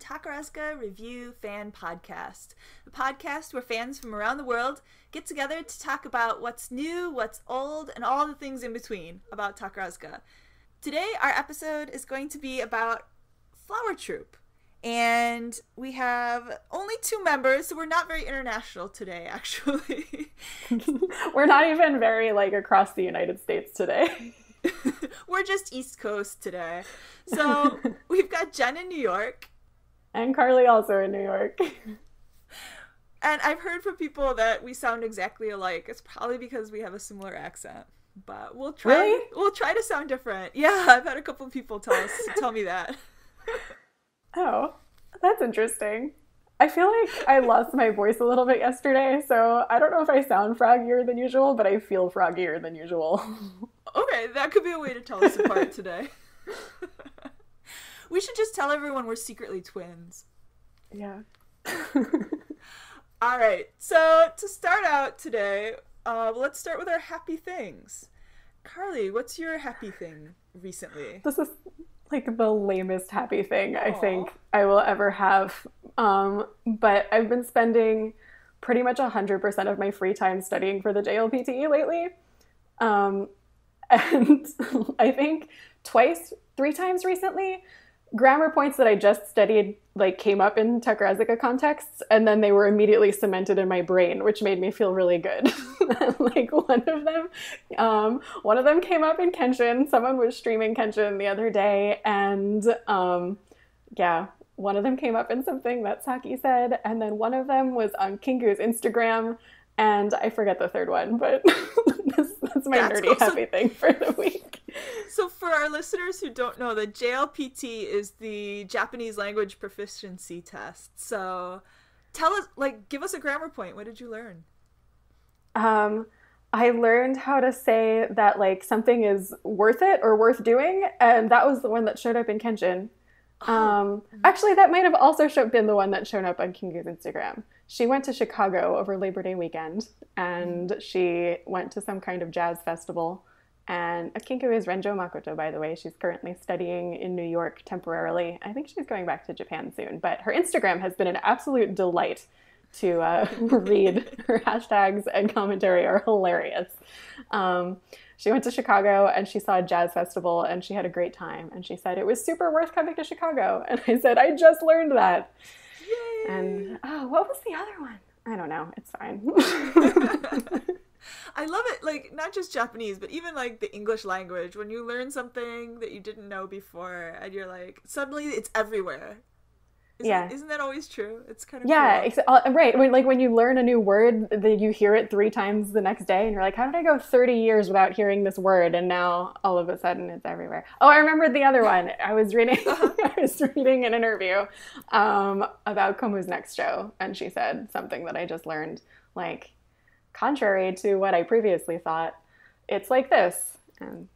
Takarazuka Review Fan Podcast, the podcast where fans from around the world get together to talk about what's new, what's old, and all the things in between about Takarazuka. Today, our episode is going to be about Flower Troupe, and we have only 2 members, so we're not very international today, actually. We're not even very, across the United States today. We're just East Coast today. So we've got Jen in New York. And Carly also in New York. And I've heard from people that we sound exactly alike. It's probably because we have a similar accent. But we'll try. Really? We'll try to sound different. Yeah, I've had a couple of people tell me that. Oh, that's interesting. I feel like I lost my voice a little bit yesterday, so I don't know if I sound froggier than usual, but I feel froggier than usual. Okay, that could be a way to tell us apart today. We should just tell everyone we're secretly twins. Yeah. All right, so to start out today, let's start with our happy things. Carly, what's your happy thing recently? This is the lamest happy thing I think I will ever have. But I've been spending pretty much 100% of my free time studying for the JLPT lately. And I think 3 times recently, grammar points that I just studied came up in Takarazuka contexts, and then they were immediately cemented in my brain, which made me feel really good. One of them came up in Kenshin. Someone was streaming Kenshin the other day, and one of them came up in something that Saki said, and then one of them was on Kingu's Instagram, and I forget the third one, but that's my nerdy happy thing for the week. So for our listeners who don't know, the JLPT is the Japanese language proficiency test. So tell us, give us a grammar point. What did you learn? I learned how to say that something is worth it or worth doing, and that was the one that showed up in Kenshin. Actually, that might have also been the one that showed up on Kingu's Instagram. She went to Chicago over Labor Day weekend, and she went to some kind of jazz festival. And Kingu is Renjo Makoto, by the way. She's currently studying in New York temporarily. I think she's going back to Japan soon. But her Instagram has been an absolute delight to read. Her hashtags and commentary are hilarious. She went to Chicago and she saw a jazz festival and she had a great time. And she said, it was super worth coming to Chicago. And I said, I just learned that. Yay! And what was the other one? I don't know. It's fine. I love it, not just Japanese, but even, the English language. When you learn something that you didn't know before, and you're suddenly it's everywhere. Isn't that always true? It's kind of cool. Right. When you learn a new word, you hear it 3 times the next day, and you're like, how did I go 30 years without hearing this word? And now, all of a sudden, it's everywhere. Oh, I remembered the other one. I was reading an interview about Komu's next show, and she said something that I just learned, contrary to what I previously thought, it's like this. And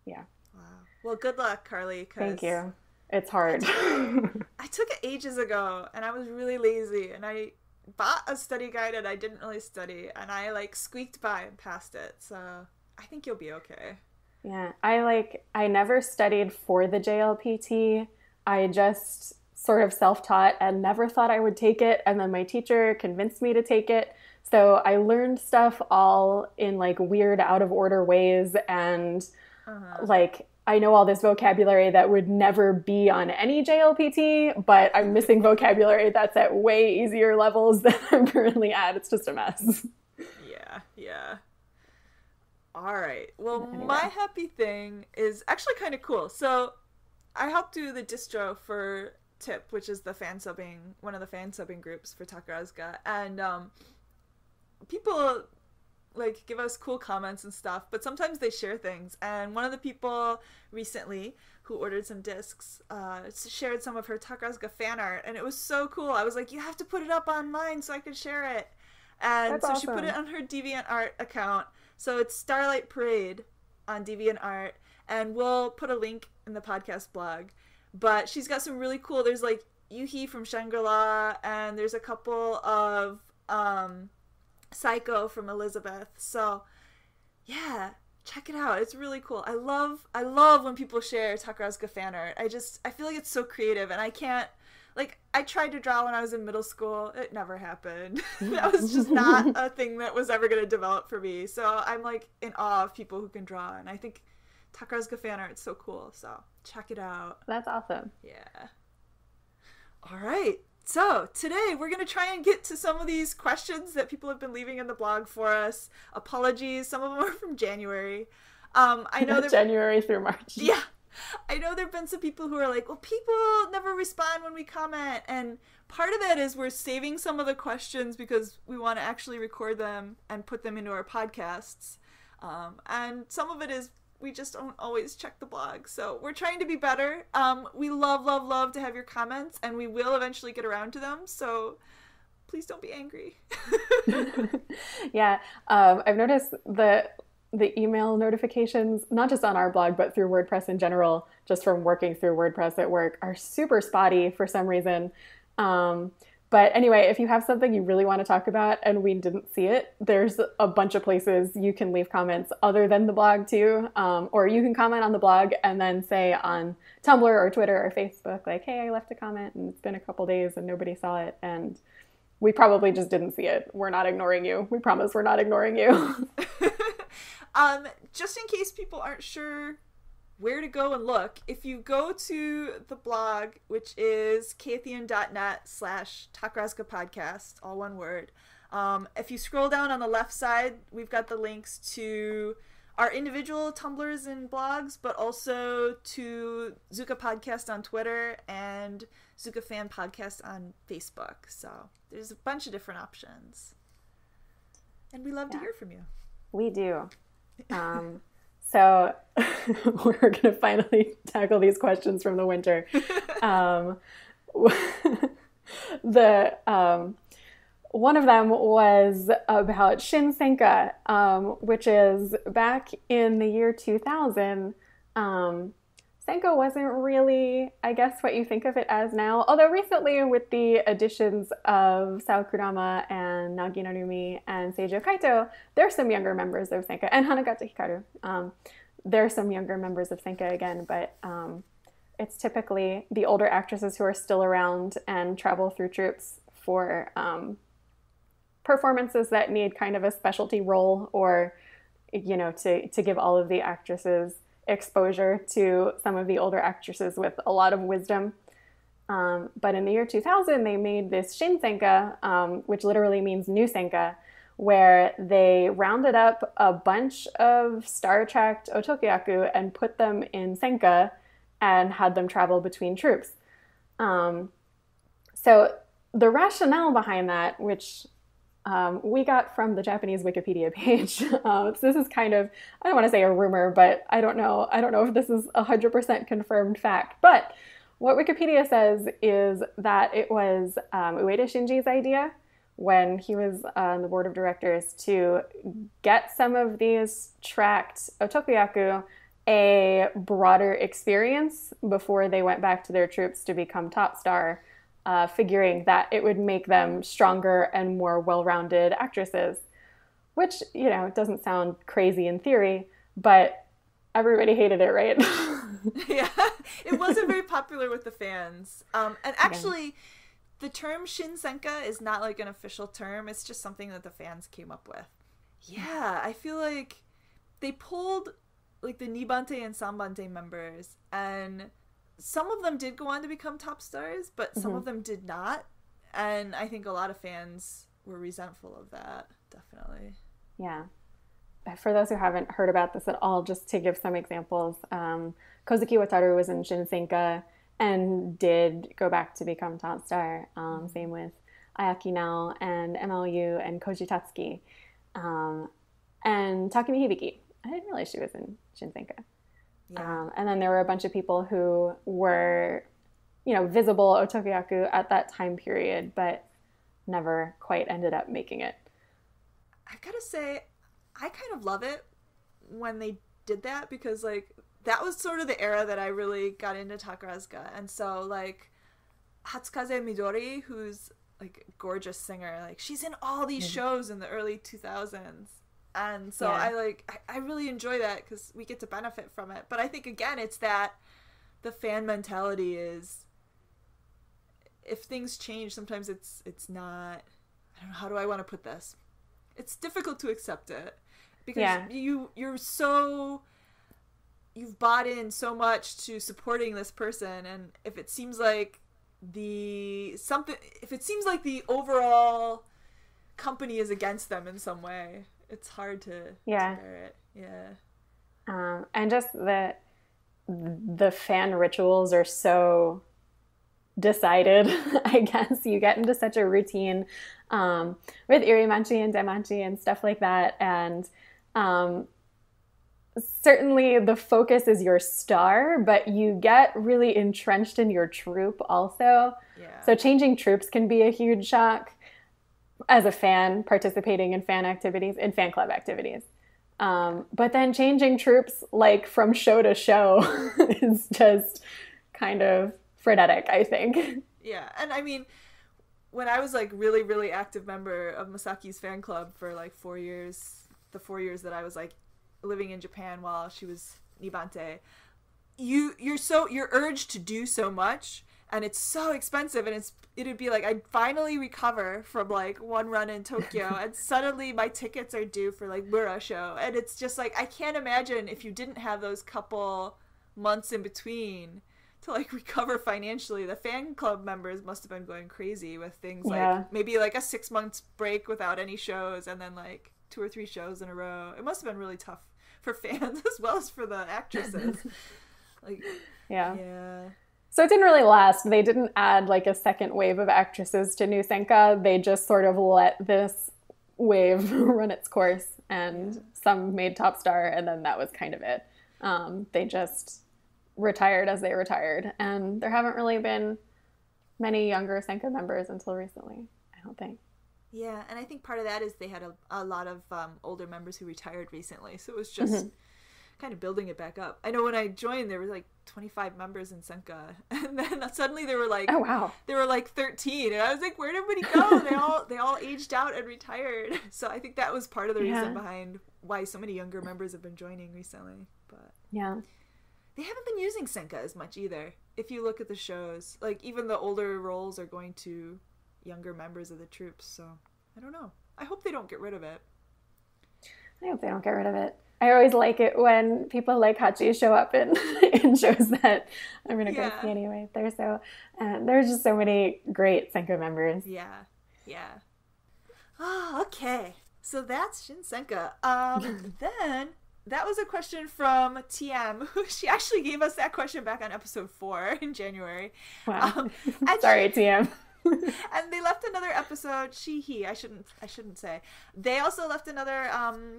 yeah. Wow. Well, good luck, Carly. Thank you. It's hard. I took it ages ago, and I was really lazy, and I bought a study guide and I didn't really study, and I squeaked by and passed it. So I think you'll be okay. Yeah. I never studied for the JLPT. I just sort of self-taught and never thought I would take it. And then my teacher convinced me to take it. So I learned stuff all in weird out of order ways, and I know all this vocabulary that would never be on any JLPT, but I'm missing vocabulary that's at way easier levels than I'm currently at. It's just a mess. Yeah. All right. Well, anyway. My happy thing is actually kind of cool. So I helped do the distro for TIP, which is one of the fan subbing groups for Takarazuka, and people give us cool comments and stuff, but sometimes they share things. And one of the people recently who ordered some discs shared some of her Takarazuka fan art, and it was so cool. I was like, you have to put it up online so I could share it. And That's so awesome. She put it on her DeviantArt account. So it's Starlight Parade on DeviantArt, and we'll put a link in the podcast blog. But she's got some really cool, there's Yuhi from Shangri-La, and there's a couple of Psycho from Elizabeth. So yeah, check it out. It's really cool. I love when people share Takarazuka fan art. I feel like it's so creative, and I can't like, I tried to draw when I was in middle school. It never happened. That was just not a thing that was ever going to develop for me. So I'm, like, in awe of people who can draw. And I think Takarazuka fan art is so cool. So check it out. That's awesome. Yeah. All right. So today we're going to try and get to some of these questions that people have been leaving in the blog for us. Apologies. Some of them are from January. I know January through March. Yeah. I know there have been some people who are like, well, people never respond when we comment. And part of that is we're saving some of the questions because we want to actually record them and put them into our podcasts. And some of it is we just don't always check the blog. So we're trying to be better. We love, love, love to have your comments, and we will eventually get around to them. So please don't be angry. Yeah. I've noticed that the email notifications, not just on our blog, but through WordPress in general, just from working through WordPress at work, are super spotty for some reason. But anyway, if you have something you really want to talk about and we didn't see it, there's a bunch of places you can leave comments other than the blog too. Or you can comment on the blog and then say on Tumblr or Twitter or Facebook, like, hey, I left a comment and it's been a couple days and nobody saw it. And we probably just didn't see it. We're not ignoring you. We promise we're not ignoring you. Just in case people aren't sure where to go and look, if you go to the blog, which is kathian.net/Takarazuka podcast, all one word. If you scroll down on the left side, we've got the links to our individual Tumblrs and blogs, but also to Zuka Podcast on Twitter and Zuka Fan Podcast on Facebook. So there's a bunch of different options. And we love to hear from you. We do. So we're going to finally tackle these questions from the winter. One of them was about Shinsenka, which is back in the year 2000. Senka wasn't really, I guess, what you think of it as now. Although recently, with the additions of Sao Kurama and Nagi Narumi and Seijo Kaito, there are some younger members of Senka, and Hanagata Hikaru. There are some younger members of Senka again, but it's typically the older actresses who are still around and travel through troupes for performances that need kind of a specialty role, or, you know, to give all of the actresses exposure to some of the older actresses with a lot of wisdom. But in the year 2000, they made this Shinsenka, which literally means new Senka, where they rounded up a bunch of star-tracked otokuyaku and put them in Senka and had them travel between troupes. So the rationale behind that, which we got from the Japanese Wikipedia page. So this is kind of, I don't want to say a rumor, but I don't know if this is 100% confirmed fact. But what Wikipedia says is that it was Ueda Shinji's idea when he was on the board of directors to get some of these tracked otokuyaku a broader experience before they went back to their troupes to become top star. Figuring that it would make them stronger and more well-rounded actresses, which, you know, doesn't sound crazy in theory, but everybody hated it, right? Yeah, it wasn't very popular with the fans. And actually, the term Shinsenka is not like an official term. It's just something that the fans came up with. Yeah, I feel like they pulled like the Nibante and Sanbante members, and some of them did go on to become top stars, but some of them did not. And I think a lot of fans were resentful of that, definitely. Yeah. For those who haven't heard about this at all, just to give some examples, Kozuki Wataru was in Shinsenka and did go back to become top star. Same with Ayaki Nao and MLU and Koji Tatsuki. And Takumi Hibiki. I didn't realize she was in Shinsenka. Yeah. And then there were a bunch of people who were, you know, visible otokuyaku at that time period, but never quite ended up making it. I've got to say, I kind of love it when they did that, because, like, that was sort of the era that I really got into Takarazuka. And so, like, Hatsukaze Midori, who's, like, a gorgeous singer, like, she's in all these shows in the early 2000s. And so I really enjoy that because we get to benefit from it. But I think, again, it's that the fan mentality is, if things change, sometimes it's not, I don't know, how do I want to put this? It's difficult to accept it because you've bought in so much to supporting this person, and if it seems like the overall company is against them in some way, it's hard to bear it. And just the fan rituals are so decided. I guess you get into such a routine with irimanchi and denmanchi and stuff like that, and certainly the focus is your star, but you get really entrenched in your troupe also. So changing troupes can be a huge shock as a fan participating in fan club activities. But then changing troupes like from show to show is just kind of frenetic, I think. Yeah, and I mean, when I was like really, really active member of Masaki's fan club for like 4 years, the 4 years that I was like living in Japan while she was Nibante, you're urged to do so much, and it's so expensive, and it'd be like I'd finally recover from like one run in Tokyo and suddenly my tickets are due for like Mura show, and it's just like I can't imagine if you didn't have those couple months in between to like recover financially. The fan club members must have been going crazy with things like maybe like a 6 months break without any shows and then like 2 or 3 shows in a row. It must have been really tough for fans as well as for the actresses. Like so it didn't really last. They didn't add like a second wave of actresses to New Senka. They just sort of let this wave run its course, and some made top star, and then that was kind of it. They just retired as they retired, and there haven't really been many younger Senka members until recently, I don't think. Yeah, and I think part of that is they had a lot of older members who retired recently, so it was just kind of building it back up. I know when I joined, there were like 25 members in Senka, and then suddenly there were like, oh wow, there were like 13, and I was like, where did everybody go? They all aged out and retired. So I think that was part of the reason behind why so many younger members have been joining recently. But they haven't been using Senka as much either. If you look at the shows, like even the older roles are going to younger members of the troops, so I don't know. I hope they don't get rid of it. I hope they don't get rid of it. I always like it when people like Hachi show up in shows that I'm going to go see anyway. There's just so many great Senka members. Yeah. Oh, okay. So that's Shin Senka. Then that was a question from TM, who she actually gave us that question back on episode 4 in January. Wow. Sorry, TM. And they left another episode, he, I shouldn't say. They also left another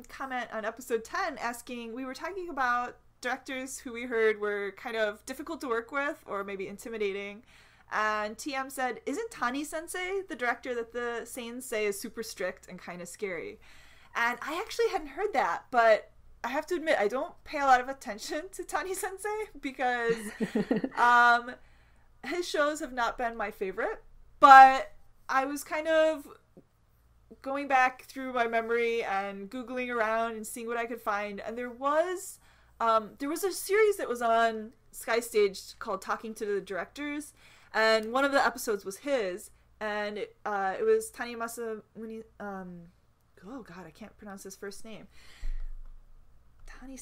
comment on episode 10 asking, we were talking about directors who we heard were kind of difficult to work with or maybe intimidating. And TM said, isn't Tani-sensei the director that the Saiyans say is super strict and kind of scary? And I actually hadn't heard that, but I have to admit, I don't pay a lot of attention to Tani-sensei because his shows have not been my favorite. But I was kind of going back through my memory and Googling around and seeing what I could find. And there was a series that was on Sky Stage called Talking to the Directors. And one of the episodes was his. And it was Tani Masamune... oh, God, I can't pronounce his first name. Tani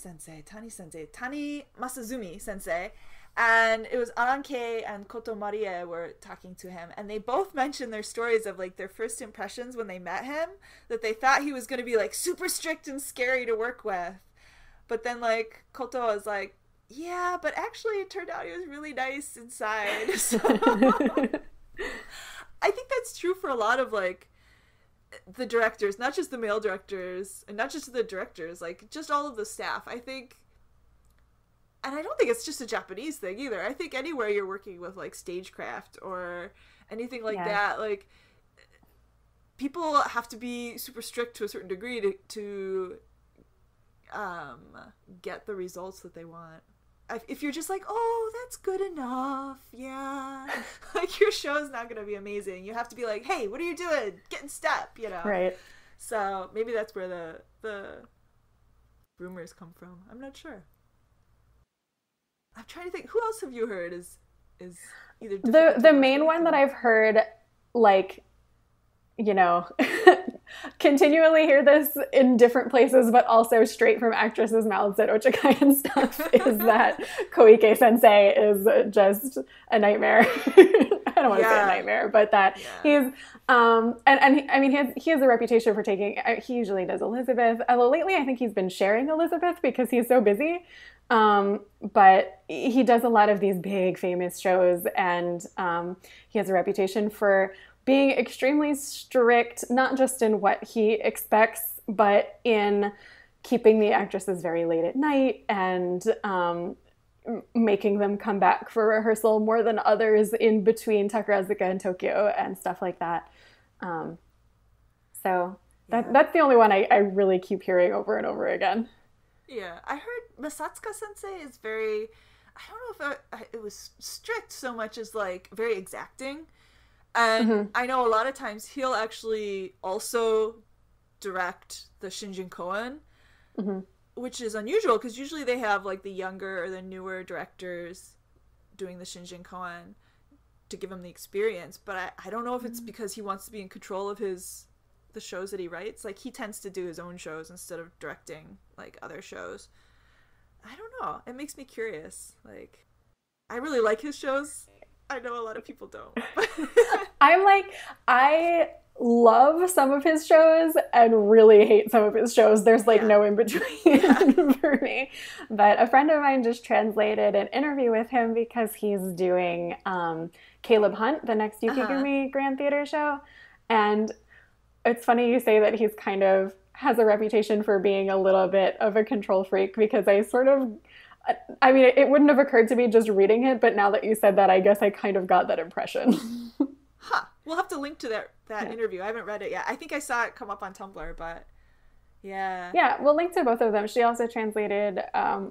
Masazumi Sensei. And it was Aranke and Koto Marie were talking to him, and they both mentioned their stories of like their first impressions when they met him, that they thought he was going to be like super strict and scary to work with. But then like Koto was like, yeah, but actually it turned out he was really nice inside. So I think that's true for a lot of like the directors, not just the male directors and not just the directors, like just all of the staff. I think, and I don't think it's just a Japanese thing either. I think anywhere you're working with like stagecraft or anything like that, like people have to be super strict to a certain degree to get the results that they want. If you're just like, oh, that's good enough, like your show's not gonna be amazing. You have to be like, hey, what are you doing? Get in step, you know? Right. So maybe that's where the rumors come from. I'm not sure. I'm trying to think. Who else have you heard is either difficult The main one that I've heard, like, you know, continually hear this in different places, but also straight from actresses' mouths at Ochakai and stuff, is that Koike Sensei is just a nightmare. I don't want to say a nightmare, but that he's I mean he has a reputation for taking. He usually does Elizabeth. Although lately I think he's been sharing Elizabeth because he's so busy. But he does a lot of these big famous shows, and he has a reputation for being extremely strict, not just in what he expects, but in keeping the actresses very late at night and making them come back for rehearsal more than others in between Takarazuka and Tokyo and stuff like that. So that's the only one I really keep hearing over and over again. Yeah, I heard Masatsuka Sensei is very, I don't know if it was strict so much as like very exacting. And I know a lot of times he'll actually also direct the Shinjin Koan, which is unusual because usually they have like the younger or the newer directors doing the Shinjin Koan to give him the experience. But I don't know if it's because he wants to be in control of the shows that he writes. Like, he tends to do his own shows instead of directing like other shows. I don't know. It makes me curious. Like, I really like his shows. I know a lot of people don't. I love some of his shows and really hate some of his shows. There's like no in between for me. But a friend of mine just translated an interview with him because he's doing Caleb Hunt, the next Yukigumi Grand Theater show. And it's funny you say that he's kind of has a reputation for being a little bit of a control freak, because I mean, it wouldn't have occurred to me just reading it, but now that you said that, I guess I kind of got that impression. We'll have to link to that interview. I haven't read it yet. I think I saw it come up on Tumblr, but yeah. Yeah, we'll link to both of them. She also translated,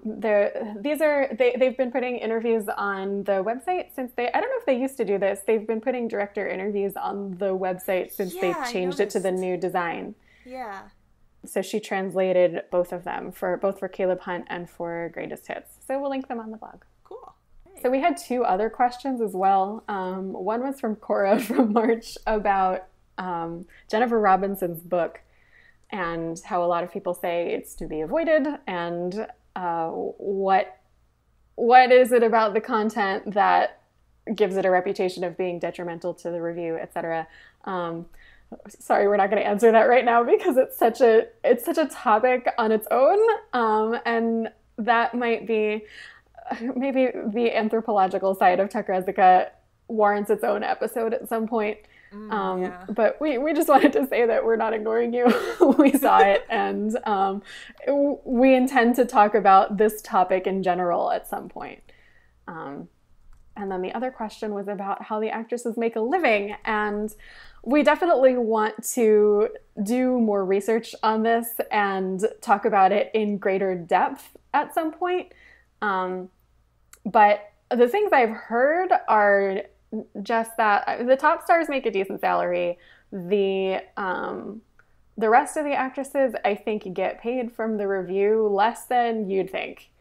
they've been putting interviews on the website since I don't know if they used to do this. They've been putting director interviews on the website since they've changed it to the new design. Yeah. So she translated both of them, both for Caleb Hunt and for Greatest Hits. So we'll link them on the blog. Cool. Hey. So we had 2 other questions as well. One was from Cora from March about Jennifer Robinson's book and how a lot of people say it's to be avoided, and what is it about the content that gives it a reputation of being detrimental to the review, etc. Sorry, we're not going to answer that right now because it's such a topic on its own, and that might be maybe the anthropological side of Takarazuka warrants its own episode at some point. But we just wanted to say that we're not ignoring you. We saw it, and we intend to talk about this topic in general at some point. And then the other question was about how the actresses make a living, and we definitely want to do more research on this and talk about it in greater depth at some point. But the things I've heard are just that the top stars make a decent salary. The rest of the actresses, I think, get paid from the review less than you'd think.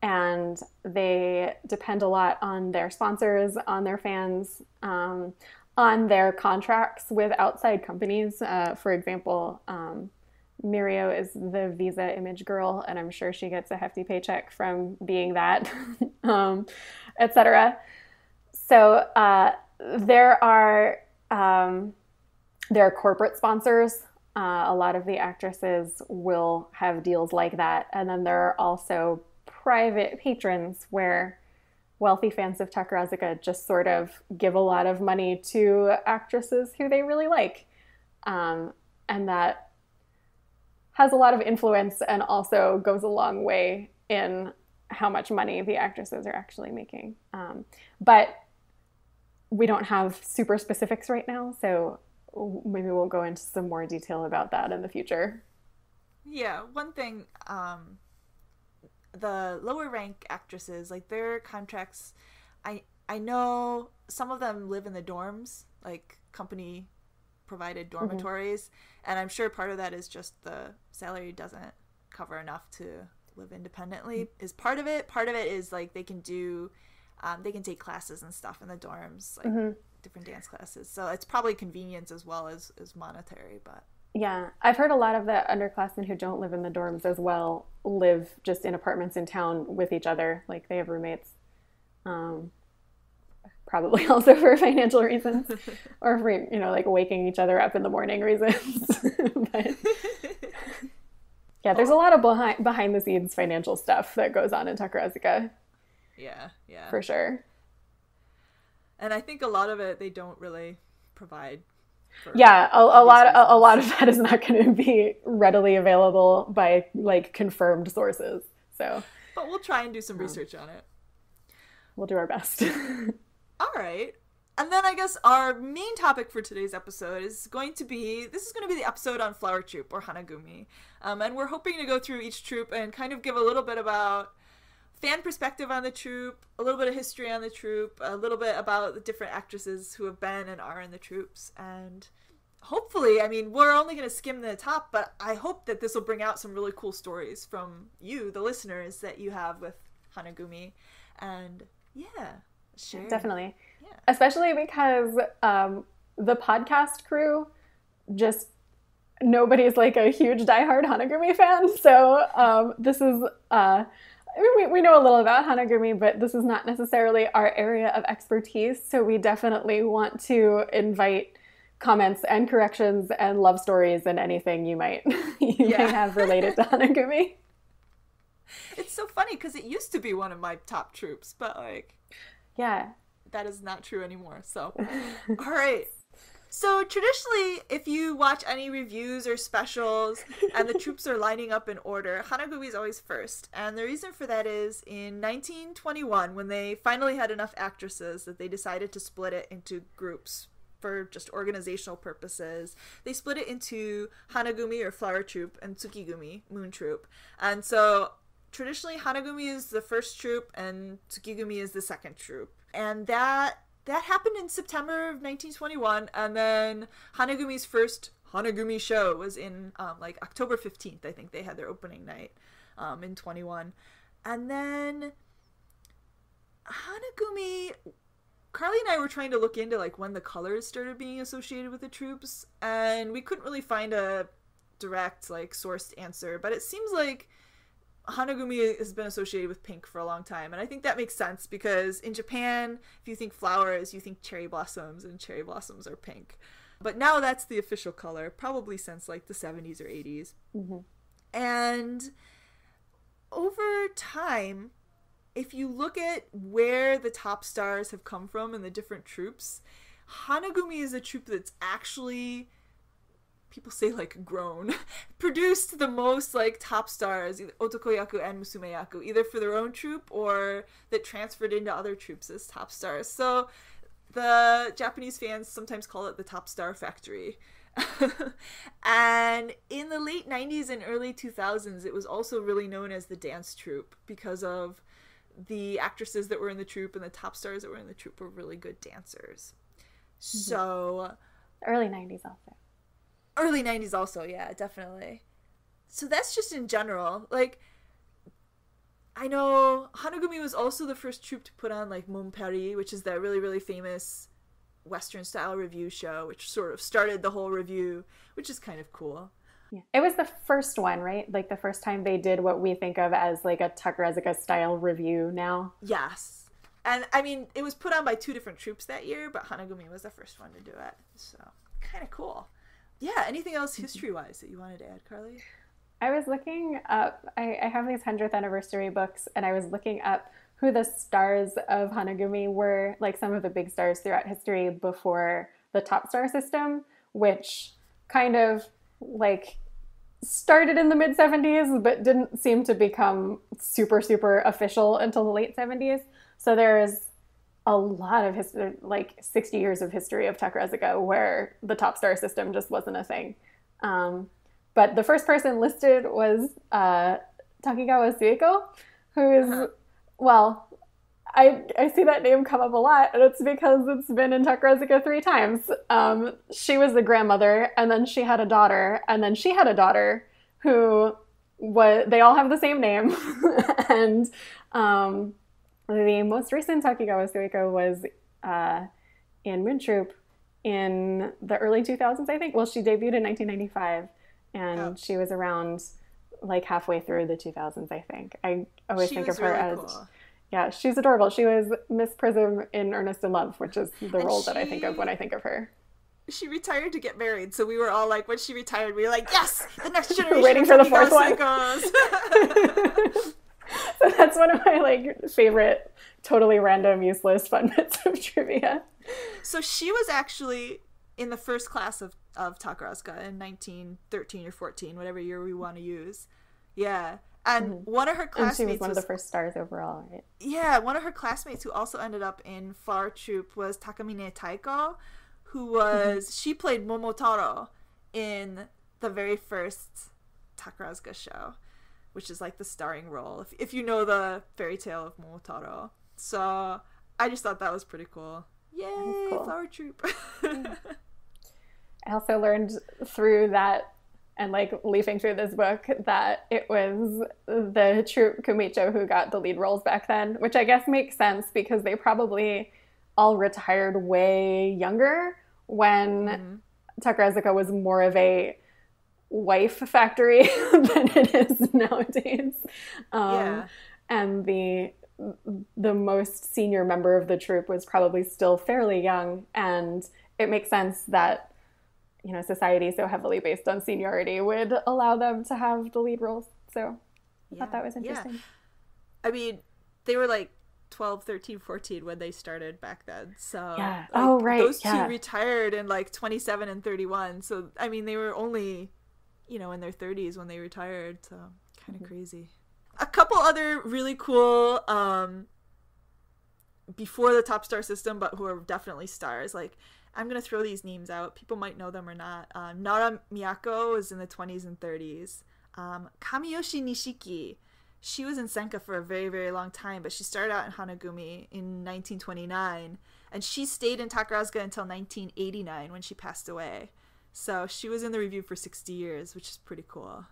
And they depend a lot on their sponsors, on their fans, on their contracts with outside companies. For example, Mirio is the Visa image girl, and I'm sure she gets a hefty paycheck from being that, etc. So there are corporate sponsors. A lot of the actresses will have deals like that. And then there are also private patrons where wealthy fans of Takarazuka just sort of give a lot of money to actresses who they really like. And that has a lot of influence and also goes a long way in how much money the actresses are actually making. But we don't have super specifics right now, so maybe we'll go into some more detail about that in the future. Yeah, one thing, the lower rank actresses, like their contracts, I know some of them live in the dorms, like company provided dormitories, and I'm sure part of that is just the salary doesn't cover enough to live independently is part of it. Part of it is like they can do they can take classes and stuff in the dorms, like different dance classes. So it's probably convenience as well as monetary, but. Yeah, I've heard a lot of the underclassmen who don't live in the dorms as well live just in apartments in town with each other. Like they have roommates. Probably also for financial reasons or for, you know, like waking each other up in the morning reasons. But yeah, there's a lot of behind the scenes financial stuff that goes on in Takarazuka. Yeah. For sure. And I think a lot of it they don't really provide. Yeah, a lot of that is not going to be readily available by like confirmed sources. So, but we'll try and do some research on it. We'll do our best. All right. And then I guess our main topic for today's episode is going to be the episode on Flower Troupe or Hanagumi. And we're hoping to go through each troupe and kind of give a little bit about fan perspective on the troupe, a little bit of history on the troupe, a little bit about the different actresses who have been and are in the troupes. And hopefully, I mean, we're only going to skim the top, but I hope that this will bring out some really cool stories from you, the listeners, that you have with Hanagumi. And yeah, sure. Definitely. Yeah. Especially because the podcast crew, just nobody's like a huge diehard Hanagumi fan. So this is, I mean, we know a little about Hanagumi, but this is not necessarily our area of expertise. So we definitely want to invite comments and corrections and love stories and anything you may have related to Hanagumi. It's so funny because it used to be one of my top troupes, but like, yeah, that is not true anymore. So, all right. So traditionally, if you watch any reviews or specials and the troupes are lining up in order, Hanagumi is always first. And the reason for that is in 1921, when they finally had enough actresses that they decided to split it into groups for just organizational purposes. They split it into Hanagumi or Flower Troupe and Tsukigumi, Moon Troupe. And so traditionally, Hanagumi is the first troupe and Tsukigumi is the second troupe. And that happened in September of 1921, and then Hanagumi's first Hanagumi show was in like October 15th, I think they had their opening night in 21. And then Hanagumi, Carly and I were trying to look into like when the colors started being associated with the troupes, and we couldn't really find a direct like sourced answer, but it seems like Hanagumi has been associated with pink for a long time, and I think that makes sense because in Japan, if you think flowers, you think cherry blossoms, and cherry blossoms are pink. But now that's the official color, probably since like the 70s or 80s. Mm-hmm. And over time, if you look at where the top stars have come from in the different troupes, Hanagumi is a troupe that's actually, people say like grown, produced the most like top stars, either otokoyaku and musumeyaku, either for their own troupe or that transferred into other troupes as top stars. So the Japanese fans sometimes call it the top star factory. And in the late 90s and early 2000s, it was also really known as the dance troupe because of the actresses that were in the troupe and the top stars that were in the troupe were really good dancers. Mm-hmm. So early 90s also. Early 90s also, yeah, definitely. So that's just in general. Like, I know Hanagumi was also the first troupe to put on, like, Monperi, which is that really, really famous Western-style review show, which sort of started the whole review, which is kind of cool. Yeah. It was the first one, right? Like, the first time they did what we think of as, like, a Takarazuka-style review now. Yes. And, I mean, it was put on by two different troupes that year, but Hanagumi was the first one to do it. So, kind of cool. Yeah, anything else history-wise that you wanted to add, Carly? I was looking up, I have these 100th anniversary books, and I was looking up who the stars of Hanagumi were, like some of the big stars throughout history before the top star system, which kind of, like, started in the mid-70s, but didn't seem to become super, super official until the late 70s. So there's a lot of history, like 60 years of history of Takarazuka where the top star system just wasn't a thing. But the first person listed was Takigawa Sueko, who is, well, I see that name come up a lot, and it's because it's been in Takarazuka 3 times. She was the grandmother, and then she had a daughter, and then she had a daughter who they all have the same name. And The most recent Takigawa Suiko was in Moon Troupe in the early 2000s, I think. Well, she debuted in 1995, and she was around like halfway through the 2000s, I think. I always think of her really as cool. Yeah, she's adorable. She was Miss Prism in Earnest in Love, which is the role that I think of when I think of her. She retired to get married, so we were all like, when she retired, we were like, yes, the next generation. Waiting for the fourth one. So that's one of my like favorite, totally random, useless, fun bits of trivia. So she was actually in the first class of Takarazuka in 1913 or 14, whatever year we want to use. Yeah. And one of her classmates and she was one of the first stars overall, right? Yeah, one of her classmates who also ended up in flower troupe was Takamine Taiko, who was she played Momotaro in the very first Takarazuka show, which is like the starring role, if you know the fairy tale of Momotaro. So I just thought that was pretty cool. Yay, cool. Flower troupe. I also learned through that and like leafing through this book that it was the troupe Kumicho who got the lead roles back then, which I guess makes sense because they probably all retired way younger when Takarazuka was more of a wife factory than it is nowadays. And the most senior member of the troupe was probably still fairly young, and it makes sense that society so heavily based on seniority would allow them to have the lead roles. So I thought that was interesting. Yeah. I mean, they were like 12, 13, 14 when they started back then. So yeah. Like, those two retired in like 27 and 31. So, I mean, they were only, in their 30s when they retired. So kind of crazy. A couple other really cool before the top star system, but who are definitely stars. Like, I'm going to throw these names out. People might know them or not. Nara Miyako was in the 20s and 30s. Cameo Shinichi Key. She was in Senka for a very, very long time, but she started out in Hanagumi in 1929. And she stayed in Takarazuka until 1989 when she passed away. So she was in the review for 60 years, which is pretty cool.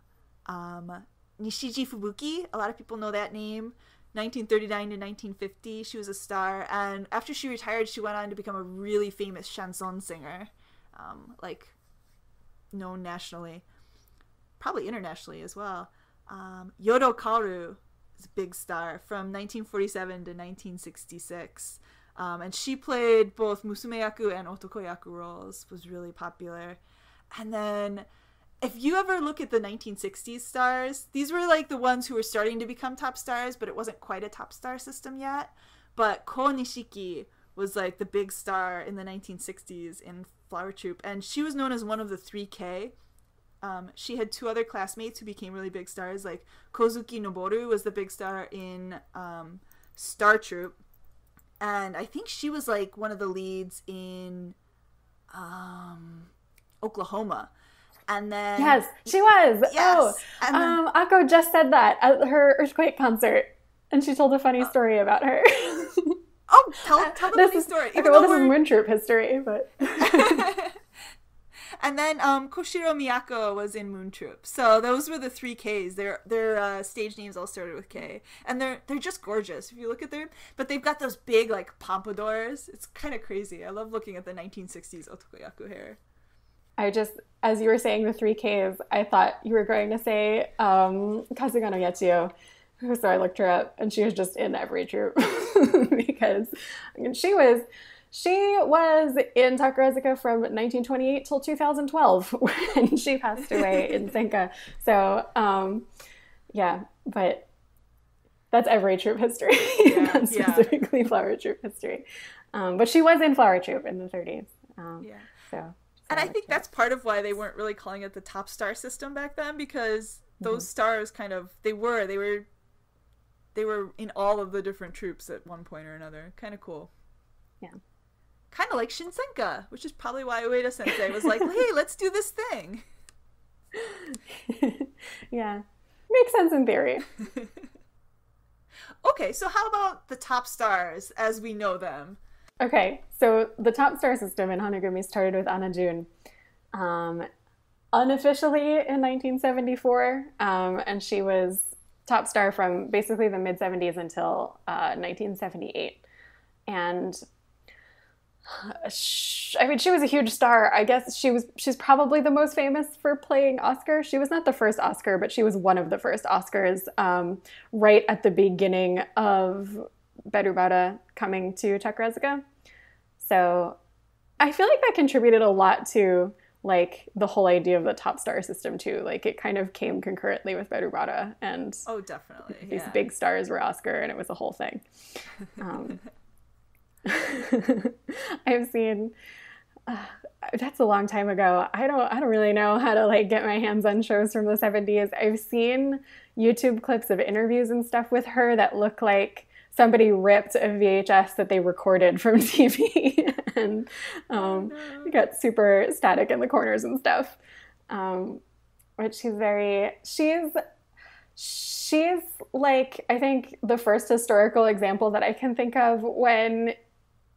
Nishiji Fubuki, a lot of people know that name. 1939 to 1950, she was a star, and after she retired, she went on to become a really famous chanson singer, known nationally, probably internationally as well. Yodo Kaoru is a big star from 1947 to 1966, and she played both musumeyaku and otokoyaku roles, was really popular. And then if you ever look at the 1960s stars, these were like the ones who were starting to become top stars, but it wasn't quite a top star system yet. But Ko Nishiki was like the big star in the 1960s in flower troupe, and she was known as one of the 3K. She had two other classmates who became really big stars, like Kozuki Noboru was the big star in Star Troupe, and I think she was like one of the leads in Oklahoma. And then yes, she was. Yes. Oh, Akko just said that at her Earthquake concert, and she told a funny story about her. Oh, tell the funny story. Okay, well, this is Moon Troupe history, but. And then Koshiro Miyako was in Moon Troupe, so those were the 3Ks. Their stage names all started with K, and they're just gorgeous if you look at them. But they've got those big like pompadours. It's kind of crazy. I love looking at the 1960s otokoyaku hair. As you were saying the 3Ks, I thought you were going to say Kasuga no Yachio. So I looked her up, and she was just in every troupe because she was in Takarazuka from 1928 till 2012 when she passed away in Senka. So but that's every troupe history, not specifically flower troupe history. But she was in flower troupe in the 30s. So. And I think that's part of why they weren't really calling it the top star system back then, because those stars kind of they were in all of the different troupes at one point or another. Kind of cool. Yeah. Kind of like Shinsenka, which is probably why Ueda Sensei was like, "Hey, let's do this thing." Yeah. Makes sense in theory. Okay, so how about the top stars as we know them? Okay, so the top star system in Hanagumi started with Anna June unofficially in 1974, and she was top star from basically the mid-70s until 1978. And I mean, she was a huge star. I guess she's probably the most famous for playing Oscar. She was not the first Oscar, but she was one of the first Oscars, right at the beginning of Berubara coming to Takarazuka. So I feel like that contributed a lot to like the whole idea of the top star system too. Like it kind of came concurrently with Berubara, and oh, definitely, these big stars were Oscar, and it was a whole thing. I've seen that's a long time ago. I don't really know how to like get my hands on shows from the 70s. I've seen YouTube clips of interviews and stuff with her that look like somebody ripped a VHS that they recorded from TV and got super static in the corners and stuff. But she's like, I think the first historical example that I can think of when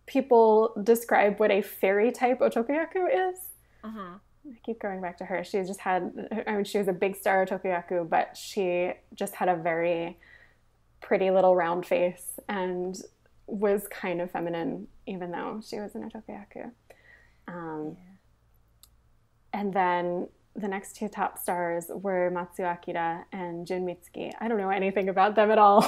people describe what a fairy type otokoyaku is. I keep going back to her. She just had, I mean, she was a big star otokoyaku, but she just had a very pretty little round face and was kind of feminine, even though she was an otokoyaku. And then the next two top stars were Matsuo Akira and Jun Mitsuki. I don't know anything about them at all.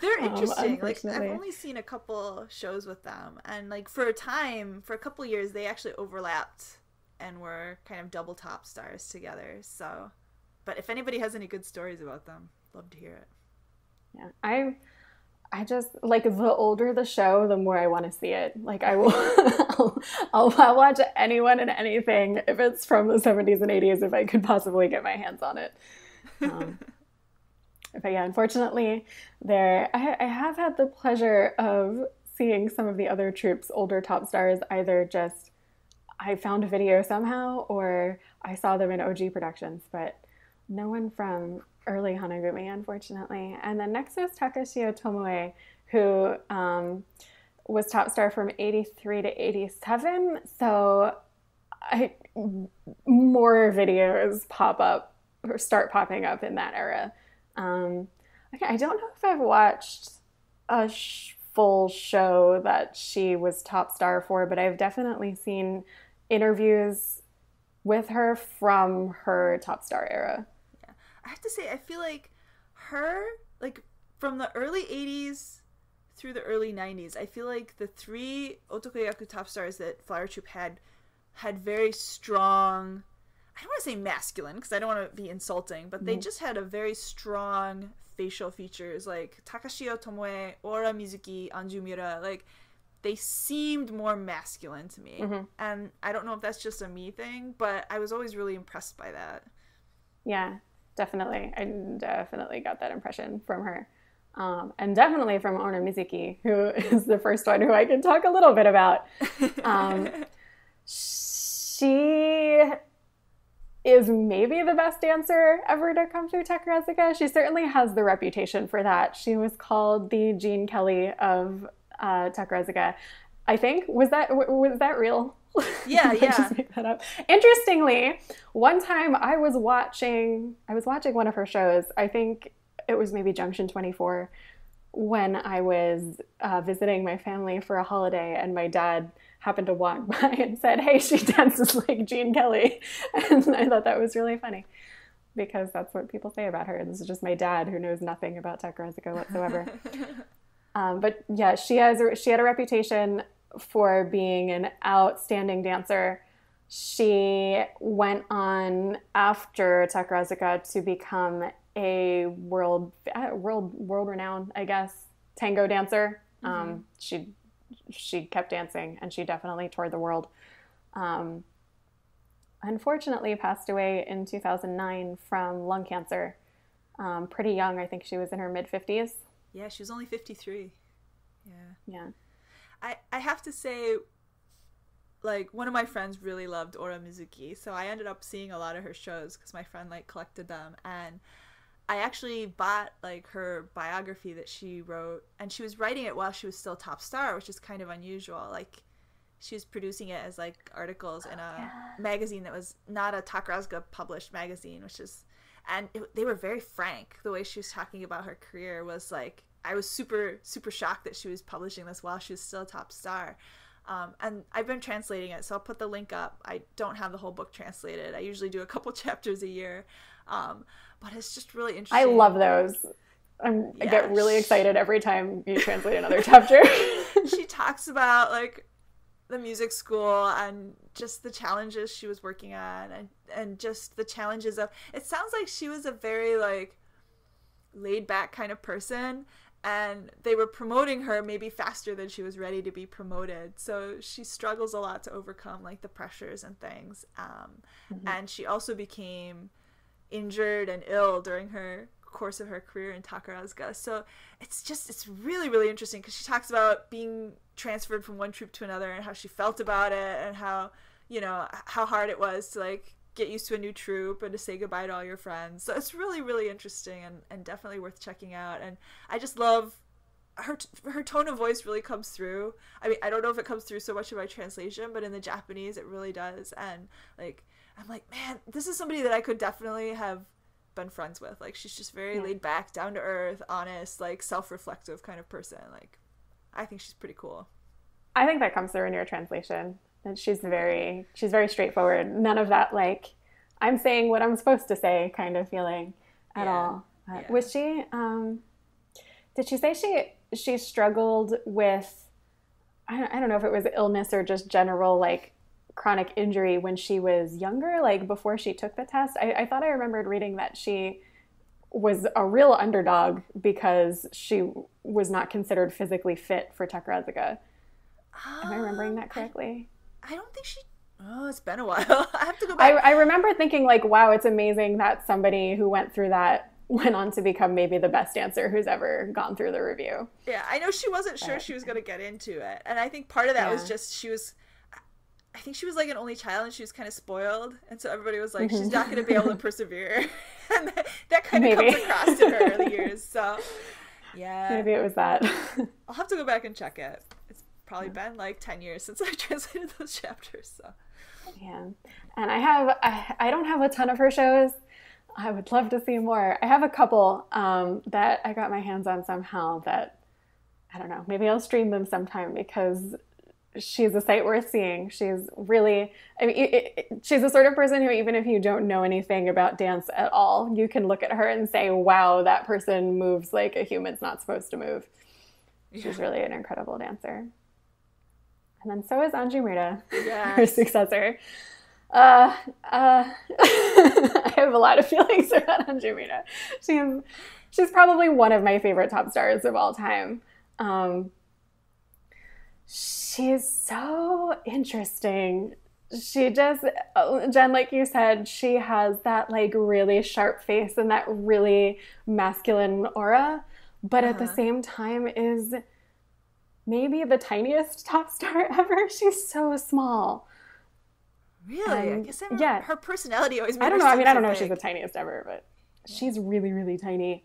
They're interesting. Like, I've only seen a couple shows with them, and like for a couple years, they actually overlapped and were kind of double top stars together. So, but if anybody has any good stories about them, love to hear it. Yeah, I just like the older the show, the more I want to see it. Like I will, I'll watch anyone and anything if it's from the 70s and 80s if I could possibly get my hands on it. But yeah, unfortunately, I have had the pleasure of seeing some of the other troupes' older top stars. Either just I found a video somehow, or I saw them in OG productions, but no one from early Hanagumi, unfortunately. And then next is Takashio Tomoe, who was top star from 83 to 87. So more videos pop up or start popping up in that era. I don't know if I've watched a full show that she was top star for, but I've definitely seen interviews with her from her top star era. I have to say, I feel like her, like, from the early 80s through the early 90s, I feel like the three otokoyaku top stars that Flower Troupe had very strong, I don't want to say masculine, because I don't want to be insulting, but they just had a very strong facial features, like Takashio Tomoe, Ora Mizuki, Anju Miura, like, they seemed more masculine to me. And I don't know if that's just a me thing, but I was always really impressed by that. Yeah. Definitely. I definitely got that impression from her. And definitely from Ora Mizuki, who is the first one who I can talk a little bit about. She is maybe the best dancer ever to come through Takarazuka. She certainly has the reputation for that. She was called the Gene Kelly of Takarazuka. I think. Was that real? Yeah. Just make that up. Interestingly, one time I was watching one of her shows. I think it was maybe Junction 24, when I was visiting my family for a holiday, and my dad happened to walk by and said, "Hey, she dances like Gene Kelly," and I thought that was really funny because that's what people say about her. This is just my dad, who knows nothing about Takarazuka whatsoever. But yeah, she had a reputation for being an outstanding dancer. She went on after Takarazuka to become a world renowned, I guess, tango dancer. She kept dancing, and she definitely toured the world. Unfortunately, passed away in 2009 from lung cancer. Pretty young. I think she was in her mid-50s. Yeah, she was only 53. Yeah. I have to say, like, one of my friends really loved Ora Mizuki, so I ended up seeing a lot of her shows because my friend, like, collected them, and I actually bought, like, her biography that she wrote, and she was writing it while she was still top star, which is kind of unusual. Like, she was producing it as, like, articles in a magazine that was not a Takarazuka published magazine, which is, and they were very frank. The way she was talking about her career was like, I was super, super shocked that she was publishing this while she was still a top star. And I've been translating it, so I'll put the link up. I don't have the whole book translated. I usually do a couple chapters a year. But it's just really interesting. I love those. I get really excited every time you translate another chapter. She talks about like the music school and just the challenges she was working on, and just the challenges of, it sounds like she was a very like laid back kind of person, and they were promoting her maybe faster than she was ready to be promoted. So she struggles a lot to overcome like the pressures and things. And she also became injured and ill during her course of her career in Takarazuka. So it's really, really interesting, because she talks about being transferred from one troupe to another and how she felt about it, and how, you know, how hard it was to like get used to a new troupe and to say goodbye to all your friends. So it's really, really interesting, and definitely worth checking out. And I just love her tone of voice really comes through. I mean, I don't know if it comes through so much in my translation, but in the Japanese it really does. And like, I'm like, man, this is somebody that I could definitely have been friends with. Like, she's just very laid back, down to earth, honest, like self-reflective kind of person. Like, I think she's pretty cool. I think that comes through in your translation. And she's very straightforward. None of that like, I'm saying what I'm supposed to say kind of feeling at all. Was she? Did she say she struggled with? I don't know if it was illness or just general like chronic injury when she was younger, like before she took the test. I thought I remembered reading that she was a real underdog because she was not considered physically fit for Takarazuka. Am I remembering that correctly? I don't think she... Oh, it's been a while. I have to go back. I remember thinking like, wow, it's amazing that somebody who went through that went on to become maybe the best dancer who's ever gone through the review. Yeah, I know she wasn't sure she was going to get into it. And I think part of that was just I think she was like an only child, and she was kind of spoiled. And so everybody was like, she's not going to be able to persevere. And that kind of comes across in her early years. So, yeah. Maybe it was that. I'll have to go back and check it. It's probably been like 10 years since I translated those chapters. So, yeah. And I don't have a ton of her shows. I would love to see more. I have a couple that I got my hands on somehow that, I don't know, maybe I'll stream them sometime, because she's a sight worth seeing. She's really, I mean, she's the sort of person who, even if you don't know anything about dance at all, you can look at her and say, wow, that person moves like a human's not supposed to move. Yeah. She's really an incredible dancer. And then so is Anjumura, her successor. I have a lot of feelings about Anjumura. She's probably one of my favorite top stars of all time. She's so interesting. She just, Jen, like you said, she has that like really sharp face and that really masculine aura, but at the same time is maybe the tiniest top star ever. She's so small. Really? I guess her personality always made I don't her know. I mean, I don't know big. if she's the tiniest ever, but she's really, really tiny.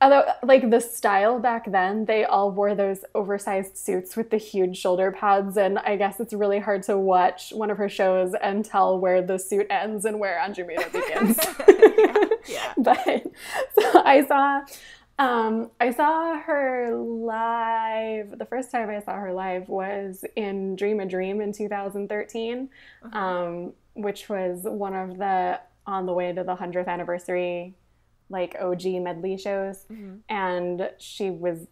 Although, like, the style back then, they all wore those oversized suits with the huge shoulder pads, and I guess it's really hard to watch one of her shows and tell where the suit ends and where Anjumura begins. Yeah. But so I saw her live. The first time I saw her live was in Dream a Dream in 2013, which was one of the on the way to the 100th anniversary like OG medley shows. And she was,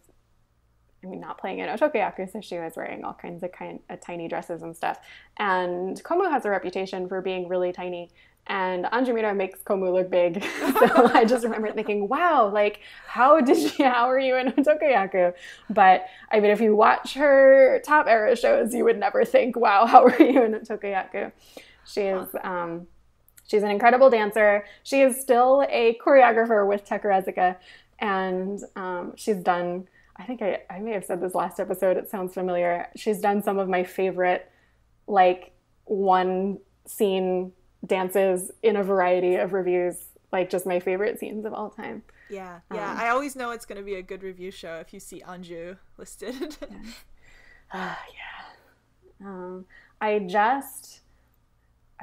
I mean, not playing in Otokoyaku, so she was wearing all kinds of tiny dresses and stuff. And Komu has a reputation for being really tiny, and Anjumura makes Komu look big. So I just remember thinking, wow, like, how are you in Otokoyaku? But I mean, if you watch her top era shows, you would never think, wow, how are you in Otokoyaku? She's an incredible dancer. She is still a choreographer with Takarazuka, and she's done, I think I may have said this last episode, it sounds familiar, she's done some of my favorite, like, one scene dances in a variety of reviews, like, just my favorite scenes of all time. Yeah, I always know it's going to be a good review show if you see Anju listed. I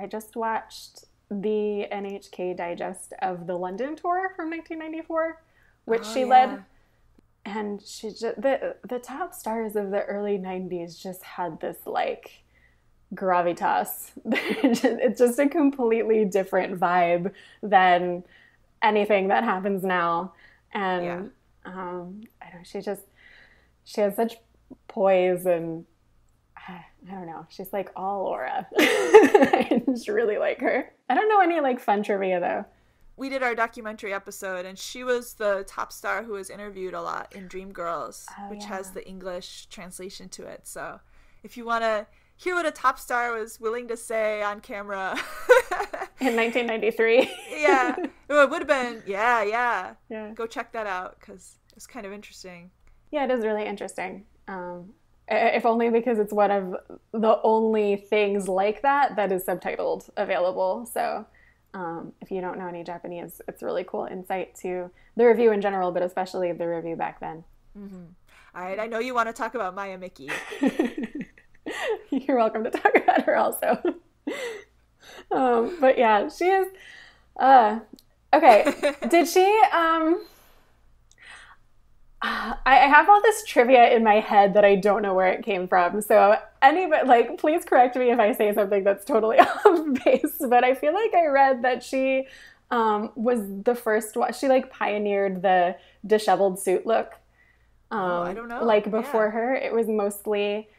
just watched the NHK digest of the London tour from 1994, which she yeah. led. And she just, the top stars of the early 90s just had this like gravitas. It's just a completely different vibe than anything that happens now. And I don't know, she has such poise, and I don't know, she's like all aura. I just really like her. I don't know any like fun trivia though. We did our documentary episode, and she was the top star who was interviewed a lot in Dreamgirls, which has the English translation to it. So if you want to hear what a top star was willing to say on camera in 1993, yeah, it would have been yeah, go check that out, because it's kind of interesting. Yeah, it is really interesting. If only because it's one of the only things like that is subtitled available. So if you don't know any Japanese, it's really cool insight to the review in general, but especially the review back then. Mm-hmm. All right, I know you want to talk about Maya Miki. You're welcome to talk about her also. But yeah, she is... okay, did she... I have all this trivia in my head that I don't know where it came from. So anybody, like, please correct me if I say something that's totally off base. But I feel like I read that she was the first one. She like pioneered the disheveled suit look. I don't know. Like before her, it was mostly.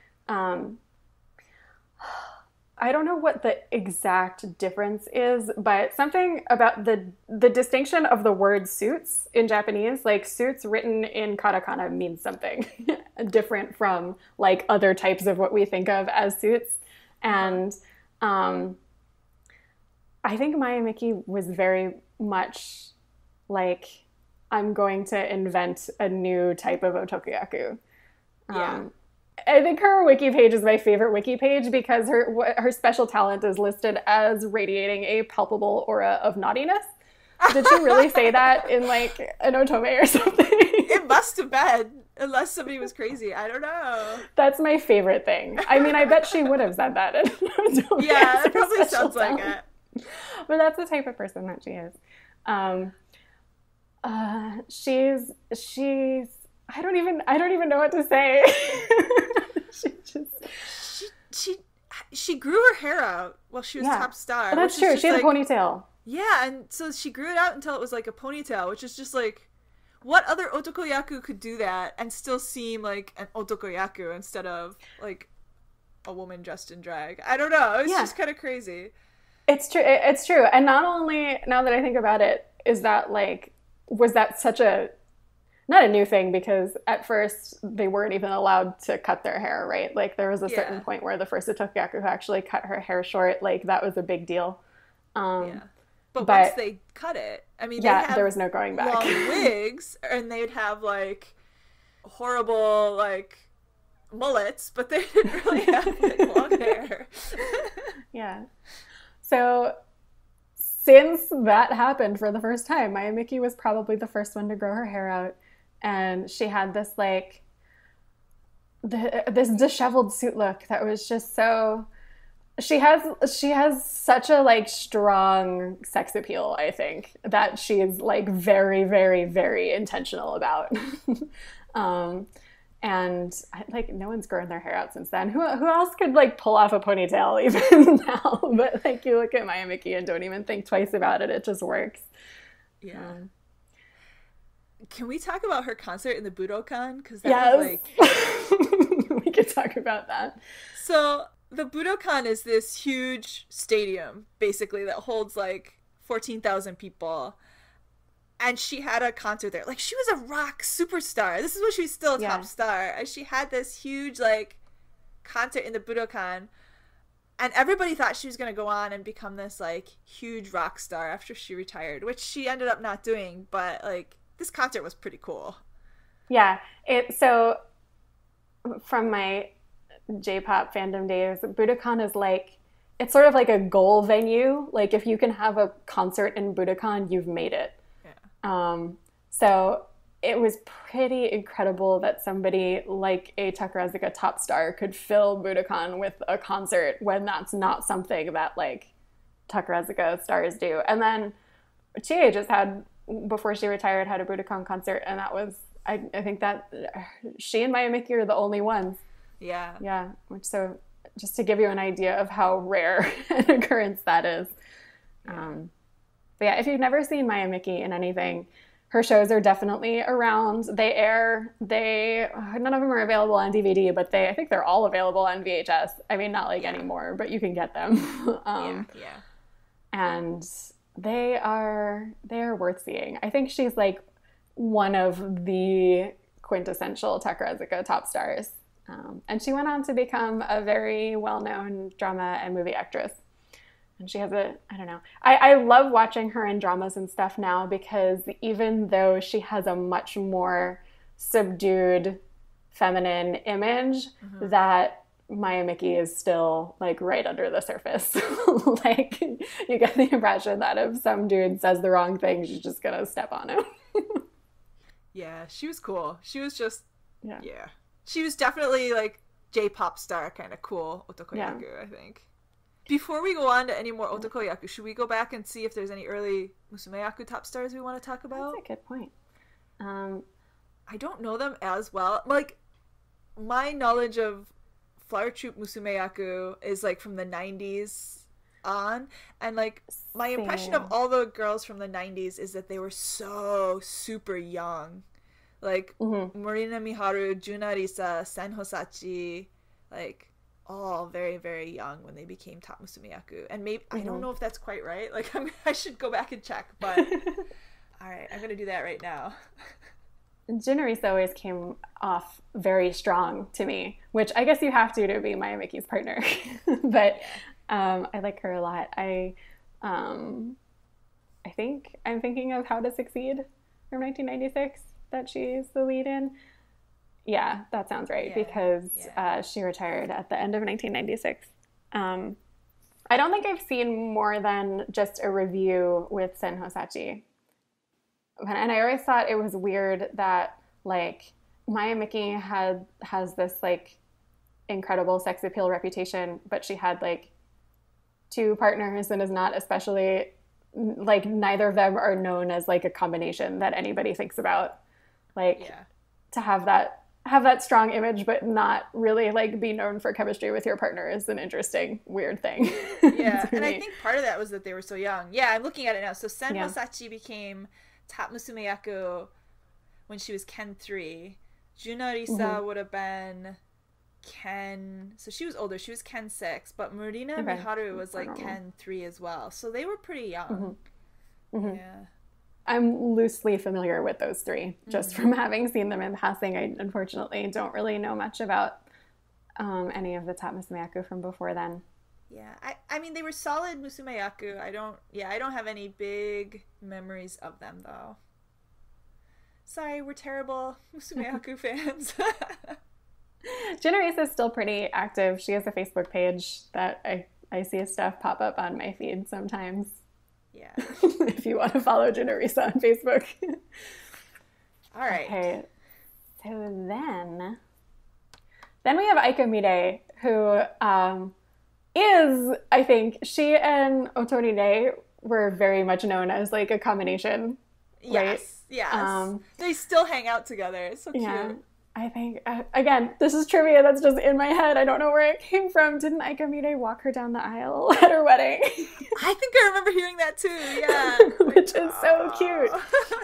I don't know what the exact difference is, but something about the distinction of the word suits in Japanese, like suits written in katakana means something different from like other types of what we think of as suits. And I think Maya Miki was very much like, I'm going to invent a new type of otokuyaku. Yeah. I think her wiki page is my favorite wiki page because her special talent is listed as radiating a palpable aura of naughtiness. Did she really say that in like an otome or something? It must have been, unless somebody was crazy. I don't know. That's my favorite thing. I mean, I bet she would have said that in otome. Yeah, it probably sounds like it. But that's the type of person that she is. She's I don't even know what to say. She grew her hair out while she was top star. Oh, that's true. She had a ponytail. Yeah, and so she grew it out until it was like a ponytail, which is just like, what other otokoyaku could do that and still seem like an otokoyaku instead of like a woman dressed in drag? I don't know. It's just kind of crazy. It's true. It's true. And not only, now that I think about it, is that like, was that such a, not a new thing, because at first they weren't even allowed to cut their hair, right? Like there was a certain point where the first otokuyaku who actually cut her hair short, like that was a big deal. But once they cut it, I mean, there was no going back. Long wigs, and they'd have like horrible like mullets, but they didn't really have like long hair. Yeah. So since that happened for the first time, Maya Miki was probably the first one to grow her hair out. And she had this like this disheveled suit look that was just so, she has such a like strong sex appeal, I think, that she's like very, very, very intentional about. And like no one's grown their hair out since then. Who else could like pull off a ponytail even now? But like you look at Maya Miki and don't even think twice about it. It just works. Yeah. Can we talk about her concert in the Budokan? Because that was like... We could talk about that. So the Budokan is this huge stadium, basically, that holds like 14,000 people. And she had a concert there. Like, she was a rock superstar. This is when she was still a top star. And she had this huge, like, concert in the Budokan. And everybody thought she was going to go on and become this, like, huge rock star after she retired, which she ended up not doing. But, like, this concert was pretty cool. Yeah. So, from my J-pop fandom days, Budokan is, like, it's sort of like a goal venue. Like, if you can have a concert in Budokan, you've made it. So it was pretty incredible that somebody like a Takarazuka top star could fill Budokan with a concert when that's not something that like Takarazuka stars do. And then Chie just had, before she retired, had a Budokan concert, and that was, I think that she and Mayumiki are the only ones. Yeah. Yeah. Which, so just to give you an idea of how rare an occurrence that is. But yeah, if you've never seen Mayumiki in anything, her shows are definitely around. None of them are available on DVD, but I think they're all available on VHS. I mean, not like anymore, but you can get them. And they are worth seeing. I think she's like one of the quintessential Takarazuka top stars. And she went on to become a very well-known drama and movie actress. And she has I love watching her in dramas and stuff now, because even though she has a much more subdued feminine image, that Mayumiki is still like right under the surface. Like, you get the impression that if some dude says the wrong thing, she's just gonna step on him. Yeah, she was cool. She was just she was definitely like J-pop star kind of cool otokoyaku, I think. Before we go on to any more otokoyaku, should we go back and see if there's any early musumeyaku top stars we want to talk about? That's a good point. I don't know them as well. Like, my knowledge of flower troupe musumeyaku is like from the 90s on, and like my impression of all the girls from the 90s is that they were so super young. Like Marina Miharu, Junarisa, Sen Hosachi, like all very, very young when they became top musumeyaku. And maybe I don't know if that's quite right. Like, I should go back and check, but all right, I'm gonna do that right now. Junarisa always came off very strong to me, which I guess you have to be Mayumiki's partner. But I like her a lot. I think I'm thinking of How to Succeed from 1996 that she's the lead in. Yeah, that sounds right, because she retired at the end of 1996. I don't think I've seen more than just a review with Sen Hosachi. And I always thought it was weird that, like, Mayumiki has this, like, incredible sex appeal reputation, but she had, like, 2 partners and is not especially, like, neither of them are known as, like, a combination that anybody thinks about. Like, to have that strong image but not really, like, be known for chemistry with your partner is an interesting, weird thing. Yeah, and I think part of that was that they were so young. Yeah, I'm looking at it now. So Sen Hosachi became top musumeyaku when she was Ken 3. Junarisa would have been Ken, so she was older. She was Ken 6, but Marina Miharu was like Ken 3 as well. So they were pretty young. Yeah. I'm loosely familiar with those 3, just from having seen them in passing. I unfortunately don't really know much about any of the top musumeyaku from before then. Yeah, I mean, they were solid musumeyaku. I don't have any big memories of them, though. Sorry, we're terrible musumeyaku fans. Junarisa is still pretty active. She has a Facebook page that I see stuff pop up on my feed sometimes. Yeah. If you want to follow Junarisa on Facebook. All right. Okay. So then we have Aika Mide, who is, I think, she and Otorine were very much known as, like, a combination. Right? Yes. They still hang out together. It's so cute. I think, again, this is trivia that's just in my head. I don't know where it came from. Didn't Aika Mide walk her down the aisle at her wedding? I think I remember hearing that too, yeah. Which is so cute.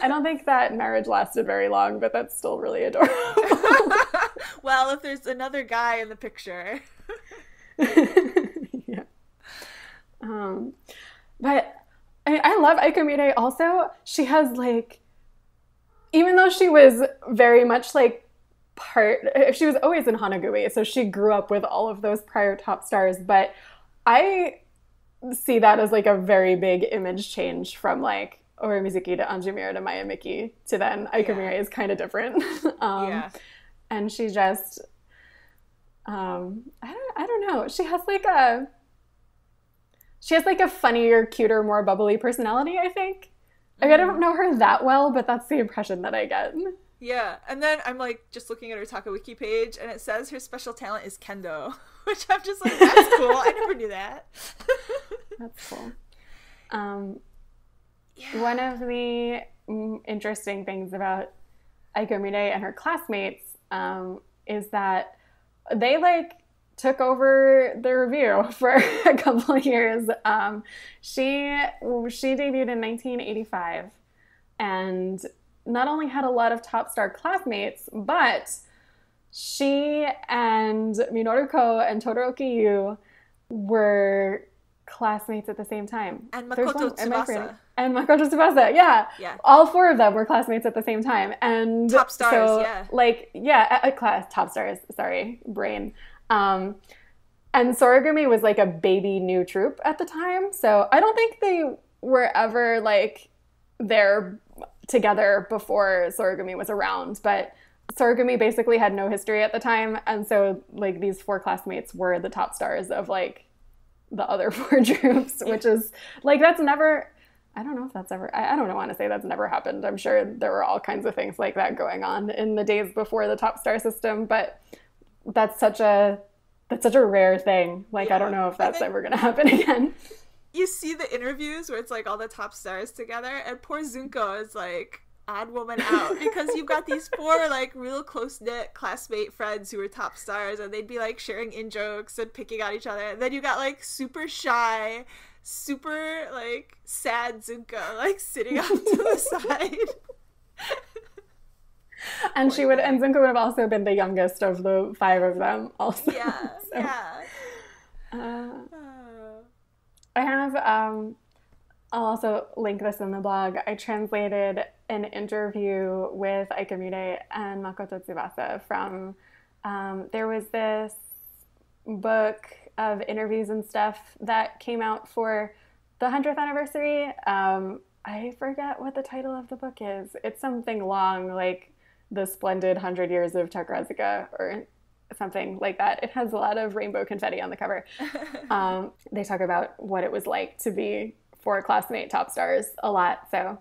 I don't think that marriage lasted very long, but that's still really adorable. Well, if there's another guy in the picture. Yeah. But, I mean, I love Aika Mide also. She has, like, even though she was very much, like, she was always in Hanagumi, so she grew up with all of those prior top stars, but I see that as, like, a very big image change from, like, Ori Mizuki to Anjumiro to Mayumiki to then Aika Mide is kind of different. And she just I don't know, she has like a funnier, cuter, more bubbly personality, I think. Like, I don't know her that well, but that's the impression that I get. Yeah, and then I'm, like, just looking at her Takawiki page, and it says her special talent is kendo, which I'm just like, that's cool. I never knew that. That's cool. One of the interesting things about Aikomine and her classmates is that they like took over the review for a couple of years. She debuted in 1985 and not only had a lot of top star classmates, but she and Minoruko and Todoroki Yu were classmates at the same time. And Makoto Tsubasa. And Makoto Tsubasa, yeah. All four of them were classmates at the same time. And top stars, so, yeah. Like, yeah, top stars. Sorry, brain. And Soragumi was like a baby new troupe at the time. So I don't think they were ever like there together before Soragumi was around. But Soragumi basically had no history at the time. And so like these four classmates were the top stars of like the other four troupes, which is like, that's never, I don't know if that's ever, I don't want to say that's never happened. I'm sure there were all kinds of things like that going on in the days before the top star system, but that's such a rare thing. Like, I don't know if that's ever going to happen again. You see the interviews where it's like all the top stars together, and poor Zunko is like odd woman out because you've got these four like real close-knit classmate friends who were top stars, and they'd be like sharing in jokes and picking on each other, and then you got like super shy, super like sad Zunko like sitting off to the side. And and Zunko would have also been the youngest of the five of them also. Yeah. So, yeah. I have I'll also link this in the blog. I translated an interview with Aikomine and Makoto Tsubasa from, there was this book of interviews and stuff that came out for the 100th anniversary. I forget what the title of the book is. It's something long, like The Splendid 100 Years of Takarazuka or something like that. It has a lot of rainbow confetti on the cover. They talk about what it was like to be four classmate top stars a lot, so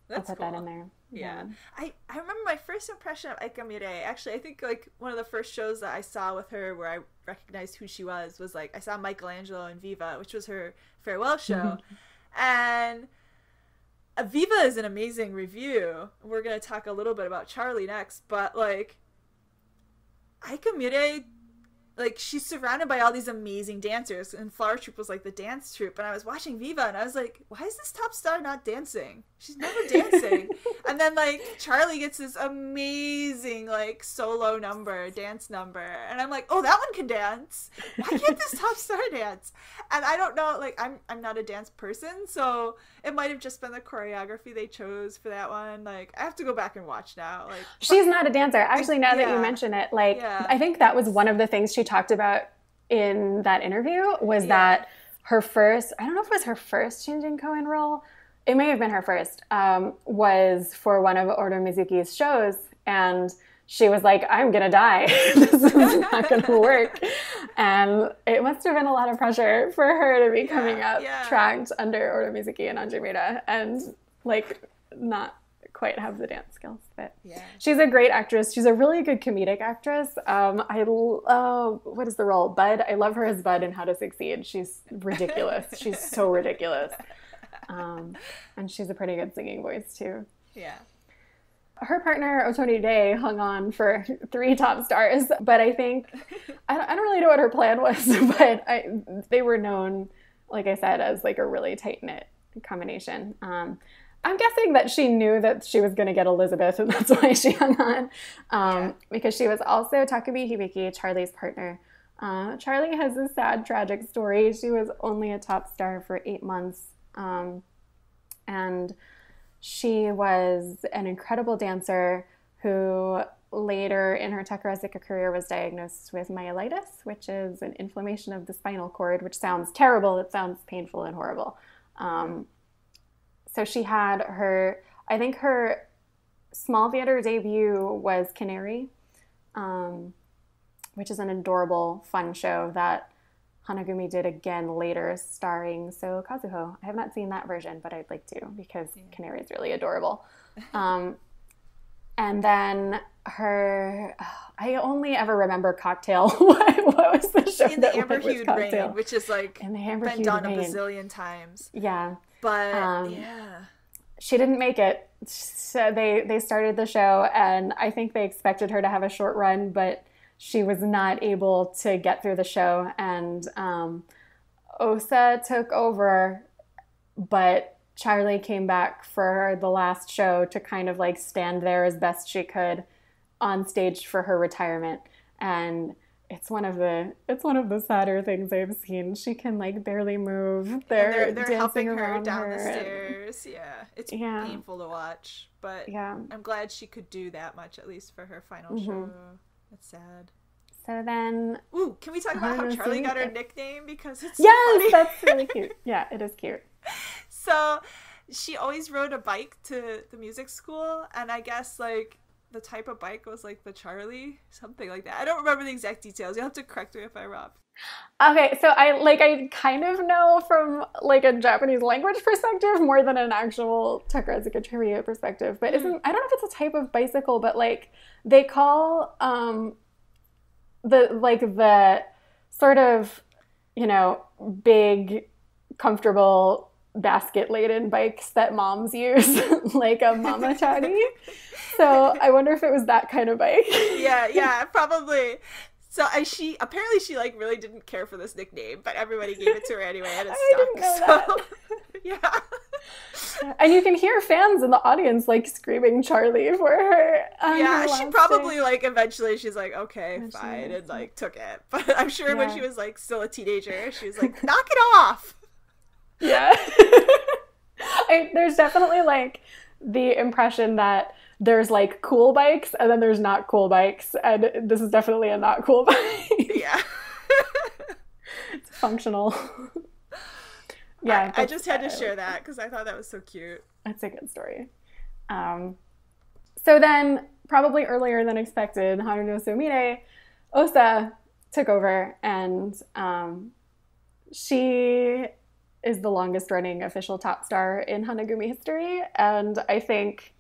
that's I'll put that in there. Yeah. I remember my first impression of Aikomine, actually I think like one of the first shows that I saw with her where I recognized who she was like I saw Michelangelo in Viva, which was her farewell show. And Viva is an amazing review. We're going to talk a little bit about Charlie next, but like Aikomine, like she's surrounded by all these amazing dancers, and Flower Troop was like the dance troupe, and I was watching Viva and I was like, why is this top star not dancing? She's never dancing. And then like Charlie gets this amazing like solo dance number, and I'm like, oh, that one can dance. Why can't this top star dance? And I don't know, like I'm not a dance person, so it might have just been the choreography they chose for that one. Like I have to go back and watch now. Like she's not a dancer. Actually, now that you mention it, like I think that was one of the things she talked about in that interview was that her first, I don't know if it was her first Shinjin Koen role, it may have been her first, was for one of Oda Mizuki's shows, and she was like, I'm gonna die. This is not gonna work. And it must have been a lot of pressure for her to be coming up tracked under Oda Mizuki and Anjumida and like not quite have the dance skills, but she's a great actress. She's a really good comedic actress. What is the role? Bud. I love her as Bud in How to Succeed. She's ridiculous. She's so ridiculous. And she's a pretty good singing voice too. Yeah. Her partner Otoni Day hung on for 3 top stars, but I think I don't really know what her plan was, but they were known, like I said, as like a really tight-knit combination. I'm guessing that she knew that she was going to get Elizabeth, and that's why she hung on, because she was also Takumi Hibiki, Charlie's partner. Charlie has a sad, tragic story. She was only a top star for 8 months, and she was an incredible dancer who later in her Takarazuka career was diagnosed with myelitis, which is an inflammation of the spinal cord, which sounds terrible. It sounds painful and horrible. So she had I think her small theater debut was Canary, which is an adorable, fun show that Hanagumi did again later, starring So Kazuho. I have not seen that version, but I'd like to because Canary is really adorable. And then I only ever remember Cocktail. What was the show In the Amber Hued Rain, which is like been done a bazillion times. Yeah. But yeah. She didn't make it. So they started the show, and I think they expected her to have a short run, but she was not able to get through the show. And Osa took over, but Charlie came back for the last show to kind of like stand there as best she could on stage for her retirement. And it's one of the sadder things I've seen. She can like barely move. They're helping her down the stairs. Yeah, it's painful to watch, but I'm glad she could do that much at least for her final show. That's sad. So then, ooh, can we talk about how Charlie got her nickname? Because it's funny. That's really cute. Yeah, it is cute. So she always rode a bike to the music school, and I guess like the type of bike was like the Charlie, something like that. I don't remember the exact details. You'll have to correct me if I'm wrong. Okay, so I kind of know from like a Japanese language perspective more than an actual Takarazuka trivia perspective. But I don't know if it's a type of bicycle, but like they call the sort of, you know, big, comfortable, basket-laden bikes that moms use, like a mamachari. So I wonder if it was that kind of bike. Yeah, probably. So she like really didn't care for this nickname, but everybody gave it to her anyway, and it stuck. Didn't know that. Yeah. And you can hear fans in the audience like screaming Charlie for her. Yeah, she probably like eventually she's like, okay, fine, and like took it. But I'm sure when she was like still a teenager, she was like, knock it off. Yeah. There's definitely like the impression that there's like cool bikes and then there's not cool bikes, and this is definitely a not cool bike. Yeah. It's functional. Yeah, I just had to share that because I thought that was so cute. That's a good story. So then, probably earlier than expected, Haru no Sumire, Osa took over, and she is the longest running official top star in Hanagumi history, and I think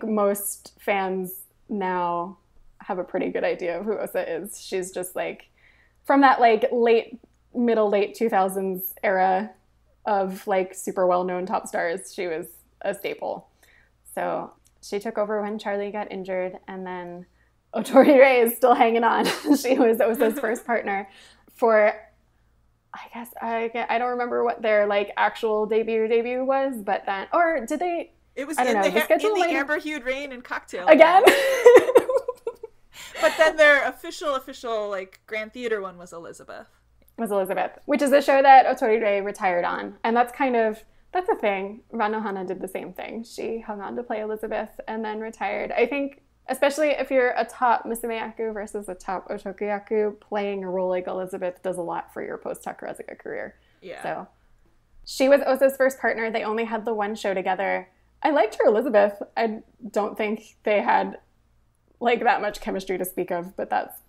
most fans now have a pretty good idea of who Osa is. She's just like from that like late 2000s era of like super well-known top stars. She was a staple. So she took over when Charlie got injured, and then Otori Rei is still hanging on. She was Osa's first partner for, I guess, I don't remember what their like actual debut was, but then, or did they? It was in the Amber Hued Rain and Cocktail again. But then their official like Grand Theater one was Elizabeth, which is a show that Otori Rei retired on, and that's a thing. Ranohana did the same thing. She hung on to play Elizabeth and then retired. I think, especially if you're a top musumeyaku versus a top otokuyaku, playing a role like Elizabeth does a lot for your post-Takarazuka career. Yeah. So she was Osa's first partner. They only had the one show together. I liked her Elizabeth. I don't think they had like that much chemistry to speak of, but that's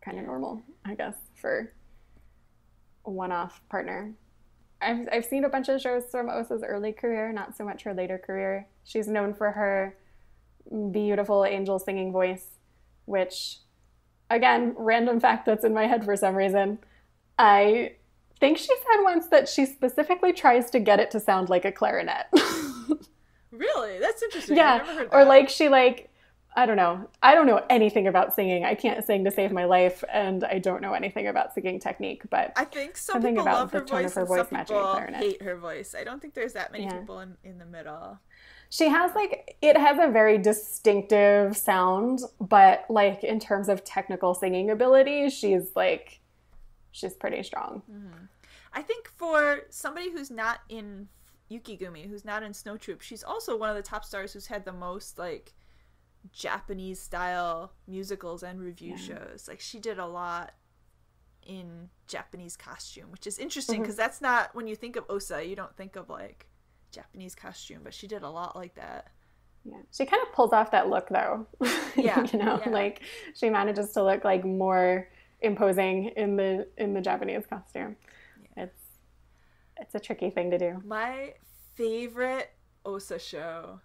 kind of normal, I guess, for a one-off partner. I've seen a bunch of shows from Osa's early career, not so much her later career. She's known for her beautiful angel singing voice, which, again, random fact that's in my head for some reason. I think she said once that she specifically tries to get it to sound like a clarinet. Really? That's interesting. Yeah. I've never heard that. Or like she like, I don't know. I don't know anything about singing. I can't sing to save my life, and I don't know anything about singing technique, but I think some people love her voice and some people hate her voice. I don't think there's that many people in the middle. She has it has a very distinctive sound, but like in terms of technical singing ability, she's pretty strong. Mm-hmm. I think for somebody who's not in Yukigumi, who's not in Snow Troop, she's also one of the top stars who's had the most like Japanese style musicals and review shows. Like she did a lot in Japanese costume, which is interesting because that's not, when you think of Osa, you don't think of like Japanese costume, but she did a lot like that. Yeah, she kind of pulls off that look though. Yeah. Like she manages to look like more imposing in the Japanese costume. Yeah. It's a tricky thing to do. My favorite Osa show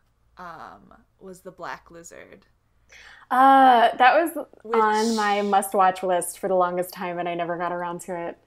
was The Black Lizard. That was on my must-watch list for the longest time, and I never got around to it.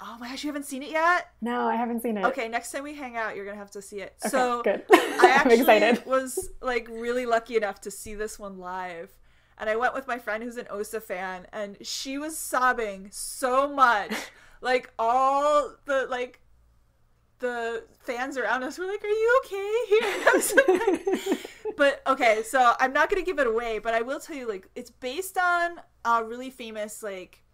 Oh my gosh, you haven't seen it yet? No, I haven't seen it. Okay, next time we hang out, you're gonna have to see it. Okay, so good. I I'm excited. was like really lucky enough to see this one live. And I went with my friend who's an Osa fan, and she was sobbing so much. Like, all the fans around us were like, "Are you okay?" But okay, so I'm not gonna give it away, but I will tell you, like, it's based on a really famous, like,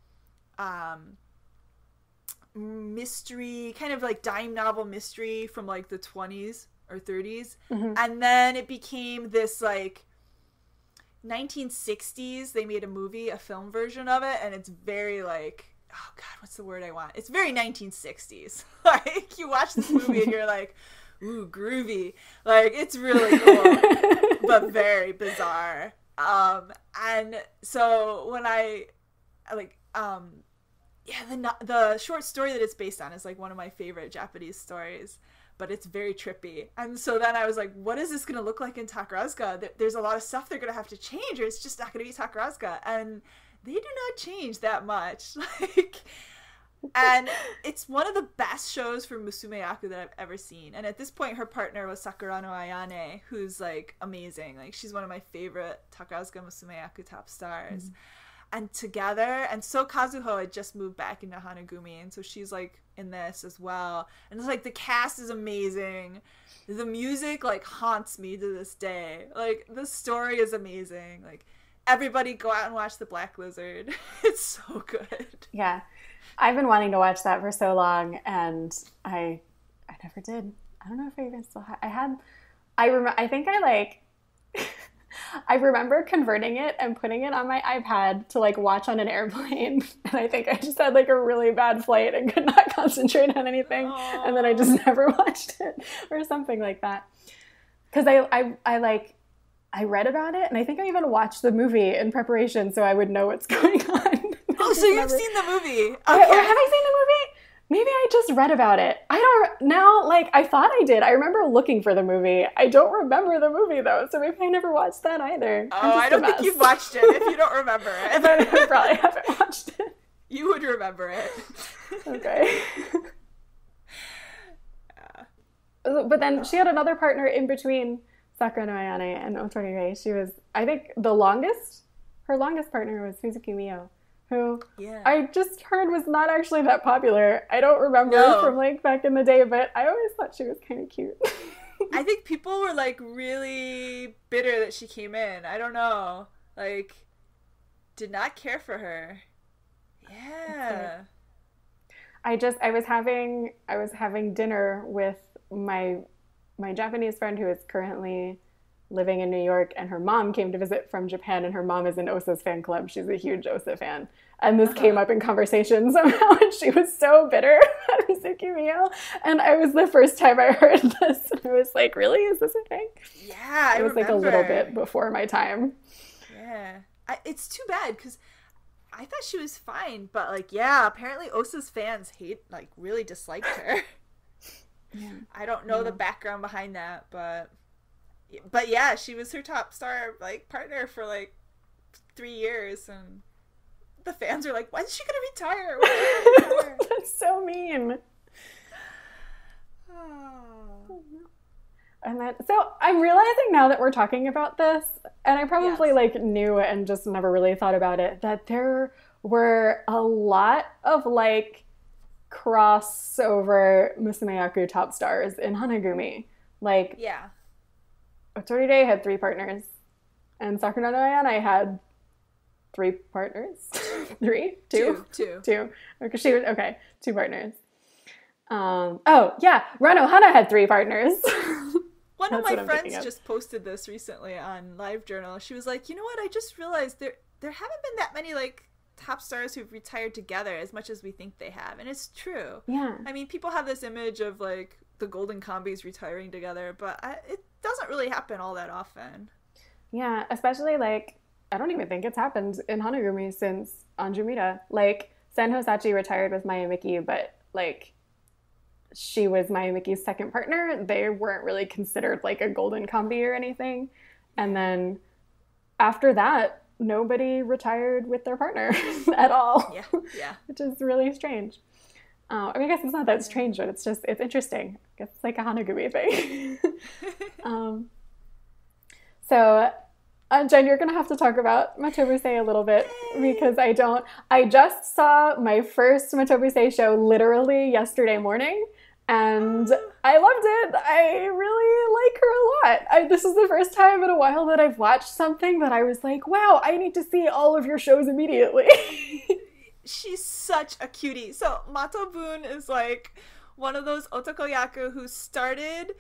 mystery, kind of like dime novel mystery from like the 20s or 30s. Mm-hmm. And then it became this like 1960s, they made a movie, a film version of it, and it's very like, oh god, what's the word I want? It's very 1960s. Like, you watch this movie and you're like, ooh, groovy. Like, it's really cool, but very bizarre. And so when the short story that it's based on is like one of my favorite Japanese stories, but it's very trippy. And so then I was like, what is this going to look like in Takarazuka? There's a lot of stuff they're going to have to change, or it's just not going to be Takarazuka. And they do not change that much. And it's one of the best shows for musumeyaku that I've ever seen. And at this point, her partner was Senna Ayase, who's like amazing. Like, she's one of my favorite Takarazuka musumeyaku top stars. Mm-hmm. And together, and so Kazuho had just moved back into Hanagumi, and so she's like in this as well. And it's like, the cast is amazing. The music like haunts me to this day. Like, the story is amazing. Like, everybody go out and watch The Black Lizard. It's so good. Yeah. I've been wanting to watch that for so long, and I never did. I don't know if I even still have. I remember converting it and putting it on my iPad to like watch on an airplane, and I think I just had like a really bad flight and could not concentrate on anything. Aww. And then I just never watched it or something like that. Because I read about it, and I think I even watched the movie in preparation so I would know what's going on. Oh, so you've seen the movie? Okay. Or have I seen the movie? Maybe I just read about it. I thought I did. I remember looking for the movie. I don't remember the movie, though, so maybe I never watched that either. Oh, I don't think you've watched it if you don't remember it. Then I probably haven't watched it. You would remember it. Okay. But then she had another partner in between Sakura no Ayane and Otorire. She was, I think, her longest partner was Suzuki Mio, who I just heard was not actually that popular. I don't remember from like back in the day, but I always thought she was kind of cute. I think people were like really bitter that she came in. I don't know. Like, did not care for her. Yeah. I was having dinner with my Japanese friend who is currently living in New York, and her mom came to visit from Japan, and her mom is in Osa's fan club. She's a huge Osa fan. And this came up in conversation somehow, and she was so bitter at Mizuki Mio. And it was the first time I heard this, and I was like, really? Is this a thing? Yeah, it was like a little bit before my time. Yeah. It's too bad, because I thought she was fine, but like, yeah, apparently Osa's fans really disliked her. Yeah. I don't know the background behind that, but yeah, she was her top star like partner for like 3 years, and the fans are like, when's she gonna retire? That's so mean. Oh. And so I'm realizing now that we're talking about this, and I probably knew and just never really thought about it, that there were a lot of like crossover musumeyaku top stars in Hanagumi. Like, yeah. Otorire had 3 partners, and Sakura no Ayane had 3 partners. 3? 2? 2. Okay, 2 partners. Rano Hana had 3 partners. One of my friends just posted this recently on LiveJournal. She was like, you know what? I just realized there haven't been that many like top stars who've retired together as much as we think they have, and it's true. Yeah. I mean, people have this image of like the golden combis retiring together, but it doesn't really happen all that often. Yeah, especially like, I don't even think it's happened in Hanagumi since Anjumita. Like, Sen Hosachi retired with Maya Miki, but like, she was Mayumiki's second partner. They weren't really considered like a golden combi or anything. And then after that, nobody retired with their partner at all. Yeah. Which is really strange. I mean, I guess it's not that strange, but it's interesting. I guess it's like a Hanagumi thing. So, Jen, you're going to have to talk about Matobusei a little bit because I just saw my first Matobusei show literally yesterday morning and I loved it. I really like her a lot. This is the first time in a while that I've watched something that I was like, wow, I need to see all of your shows immediately. She's such a cutie. So Matobun is like one of those otokoyaku who started,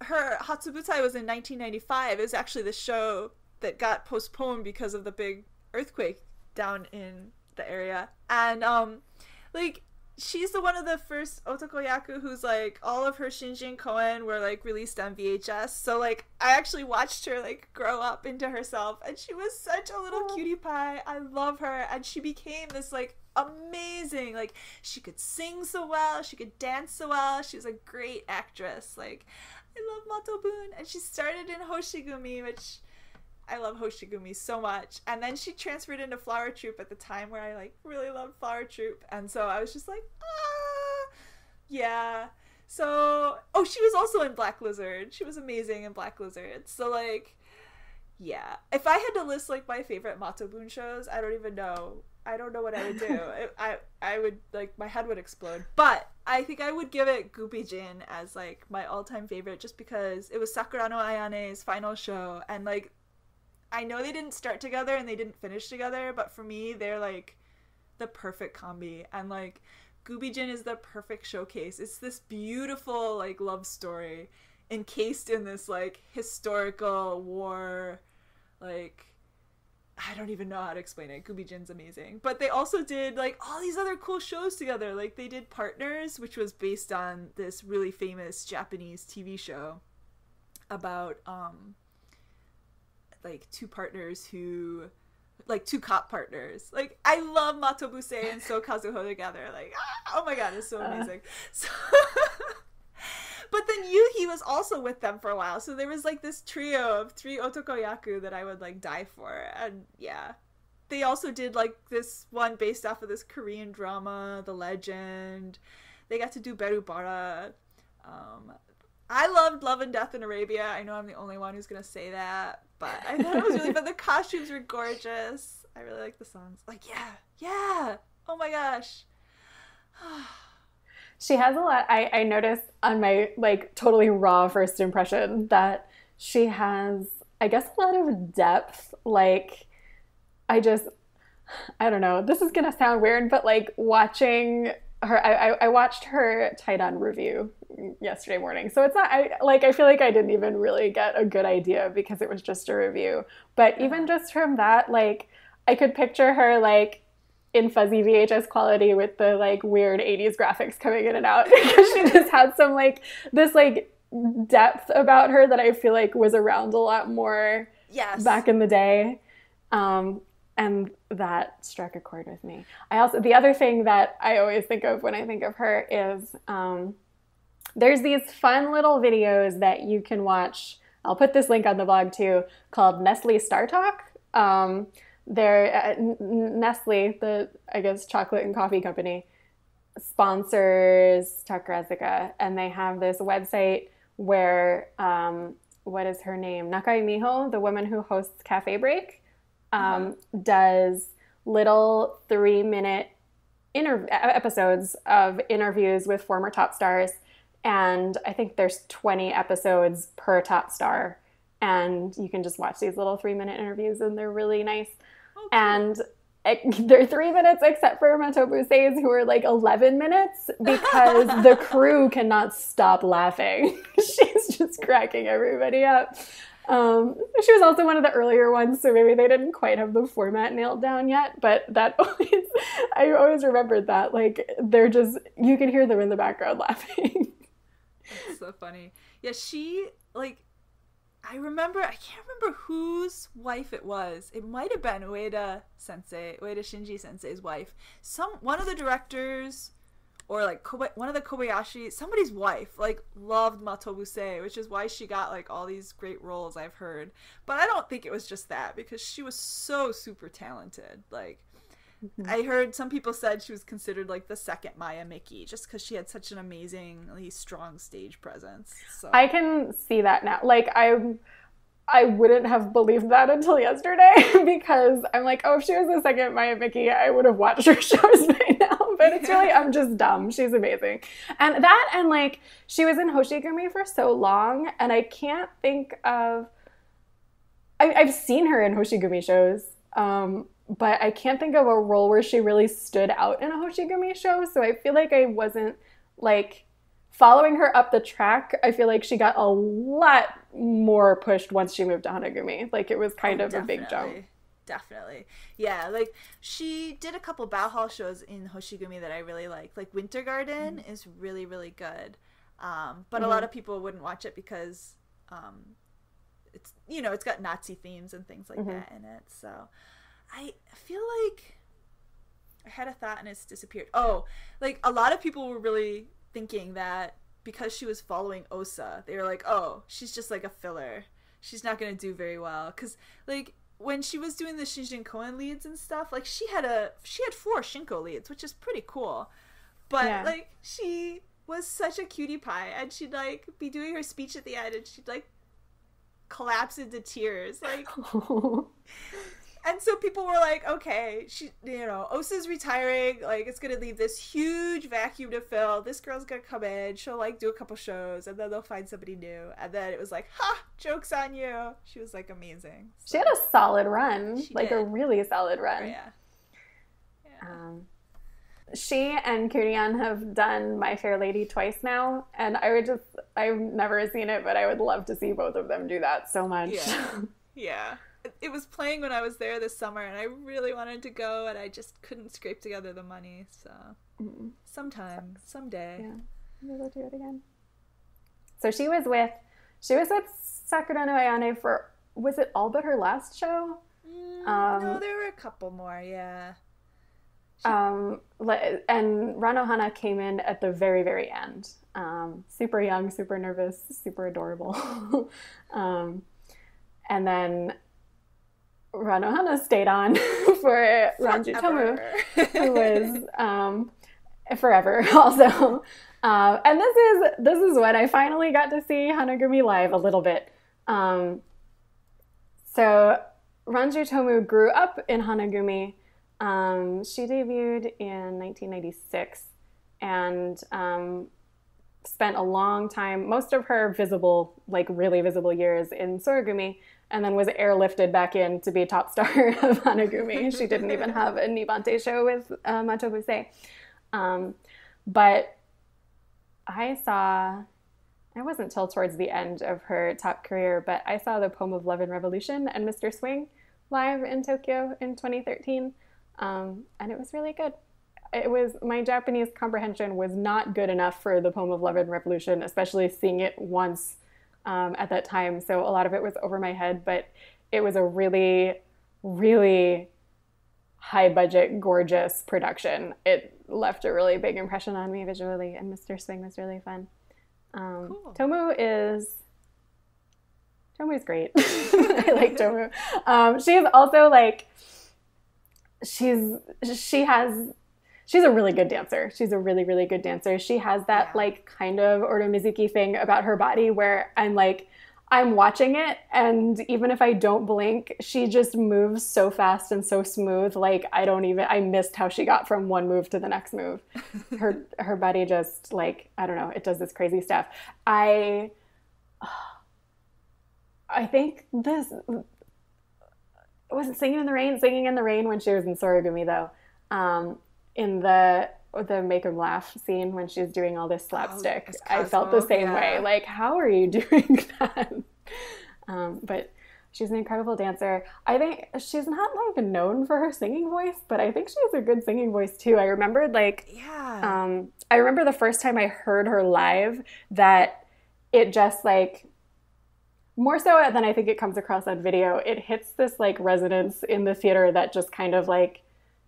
her Hatsubutai was in 1995. It was actually the show that got postponed because of the big earthquake down in the area. And like she's one of the first otokoyaku who's like all of her Shinjin Koen were like released on VHS. So like I actually watched her like grow up into herself and she was such a little cutie pie. I love her and she became this like amazing, like she could sing so well, she could dance so well, she was a great actress. Like I love Matobun and she started in Hoshigumi, which I love Hoshigumi so much. And then she transferred into Flower Troop at the time where I like really loved Flower Troop. And so I was just like, yeah. So, she was also in Black Lizard. She was amazing in Black Lizard. So like, yeah. If I had to list like my favorite Matobun shows, I don't even know. I don't know what I would do. I would like, my head would explode. But I think I would give it Gupijin as like my all-time favorite just because it was Sakura no Ayane's final show. And like, I know they didn't start together and they didn't finish together, but for me, they're like the perfect combi. And like Gubijin is the perfect showcase. It's this beautiful like love story encased in this like historical war. Like, I don't even know how to explain it. Gubijin's amazing. But they also did like all these other cool shows together. Like they did Partners, which was based on this really famous Japanese TV show about like two partners who like two cop partners. Like I love Matobusei and So Kazuho together. Like oh my god, it's so amazing. So but then Yuhi was also with them for a while, so there was like this trio of 3 otokoyaku that I would like die for. And yeah, they also did like this one based off of this Korean drama, The Legend. They got to do Berubara. I loved Love and Death in Arabia. I know I'm the only one who's gonna say that, but I thought it was really fun. The costumes were gorgeous. I really like the songs. Like, yeah. Oh my gosh. She has a lot. I noticed on my like totally raw first impression that she has, I guess, a lot of depth. Like, I don't know. This is gonna sound weird, but like watching her, I watched her Taidan review yesterday morning, so it's not. I feel like I didn't even really get a good idea because it was just a review. But even just from that, like I could picture her like in fuzzy VHS quality with the like weird 80s graphics coming in and out because she just had some like this like depth about her that I feel like was around a lot more back in the day. And that struck a chord with me. The other thing that I always think of when I think of her is there's these fun little videos that you can watch. I'll put this link on the blog too, called Nestle Star Talk. They're Nestle, the I guess chocolate and coffee company, sponsors Takarazuka, and they have this website where what is her name? Nakai Miho, the woman who hosts Cafe Break, does little 3-minute episodes of interviews with former top stars, and I think there's 20 episodes per top star, and you can just watch these little 3-minute interviews, and they're really nice. Okay. And they're 3 minutes except for Matobusei's, who are like 11 minutes because the crew cannot stop laughing. She's just cracking everybody up. She was also one of the earlier ones, so maybe they didn't quite have the format nailed down yet, but I always remembered that. Like, they're just, you can hear them in the background laughing. That's so funny. Yeah, she, like, I can't remember whose wife it was. It might have been Ueda Shinji Sensei's wife. One of the directors or like one of the Kobayashi, somebody's wife, like loved Matobuse, which is why she got like all these great roles I've heard. But I don't think it was just that, because she was so super talented. Like, I heard some people said she was considered like the second Maya Miki, just because she had such an amazingly strong stage presence. So I can see that now. Like, I wouldn't have believed that until yesterday, because I'm like, oh, if she was the second Maya Miki, I would have watched her shows by now. But it's really, I'm just dumb. She's amazing. And that, and like, she was in Hoshigumi for so long, and I can't think of, I've seen her in Hoshigumi shows, but I can't think of a role where she really stood out in a Hoshigumi show. So I feel like I wasn't like following her up the track. I feel like she got a lot more pushed once she moved to Hanagumi. Like, it was kind of a big jump. Definitely. Yeah, like, she did a couple Bauhaus shows in Hoshigumi that I really liked. Like, Winter Garden is really, really good. But a lot of people wouldn't watch it because it's, you know, it's got Nazi themes and things like that in it. So I feel like I had a thought and it's disappeared. Oh, like, a lot of people were really thinking that because she was following Osa, they were like, oh, she's just like a filler. She's not going to do very well. Because, like, when she was doing the Shinjin Koen leads and stuff, like, she had 4 Shinko leads, which is pretty cool. But, like, she was such a cutie pie, and she'd, like, be doing her speech at the end, and she'd, like, collapse into tears. Like, and so people were like, okay, she, you know, Osa's retiring, like, it's gonna leave this huge vacuum to fill. This girl's gonna come in, she'll, like, do a couple shows, and then they'll find somebody new. And then it was like, ha, joke's on you. She was, like, amazing. So, she had a solid run, like, did. a really solid run. Oh, yeah. She and Kurian have done My Fair Lady twice now, and I've never seen it, but I would love to see both of them do that so much. Yeah. It was playing when I was there this summer, and I really wanted to go, and I just couldn't scrape together the money. So sometime, someday, maybe we'll do it again. So she was with Sakura no Ayane for, was it all but her last show? No, there were a couple more. Yeah. And Ranohana came in at the very, very end. Super young, super nervous, super adorable. And then Ranohana stayed on for Ranju Tomu, who was forever also. And this is when I finally got to see Hanagumi live a little bit. So Ranju Tomu grew up in Hanagumi. She debuted in 1996 and spent a long time, most of her visible, like really visible years in Soragumi, and then was airlifted back in to be top star of Hanagumi. She didn't even have a Nibante show with Matobuse. But it wasn't till towards the end of her top career, but I saw the Poem of Love and Revolution and Mr. Swing live in Tokyo in 2013. And it was really good. My Japanese comprehension was not good enough for the Poem of Love and Revolution, especially seeing it once at that time. So a lot of it was over my head, but it was a really, really high budget, gorgeous production. It left a really big impression on me visually, and Mr. Swing was really fun. Cool. Tomu is great. I like Tomu. She is also like, she's a really good dancer. She's a really, really good dancer. She has that like kind of Oro Mizuki thing about her body where I'm watching it, and even if I don't blink, she just moves so fast and so smooth. Like I missed how she got from one move to the next move. Her body just like, I don't know, it does this crazy stuff. I think this was it Singing in the Rain when she was in Soragumi though. In the make him laugh scene when she's doing all this slapstick, I felt the same way. Like, how are you doing that? But she's an incredible dancer. I think she's not like known for her singing voice, but I think she has a good singing voice too. I remember the first time I heard her live that it just like, more so than I think it comes across on video, it hits this like resonance in the theater that just kind of like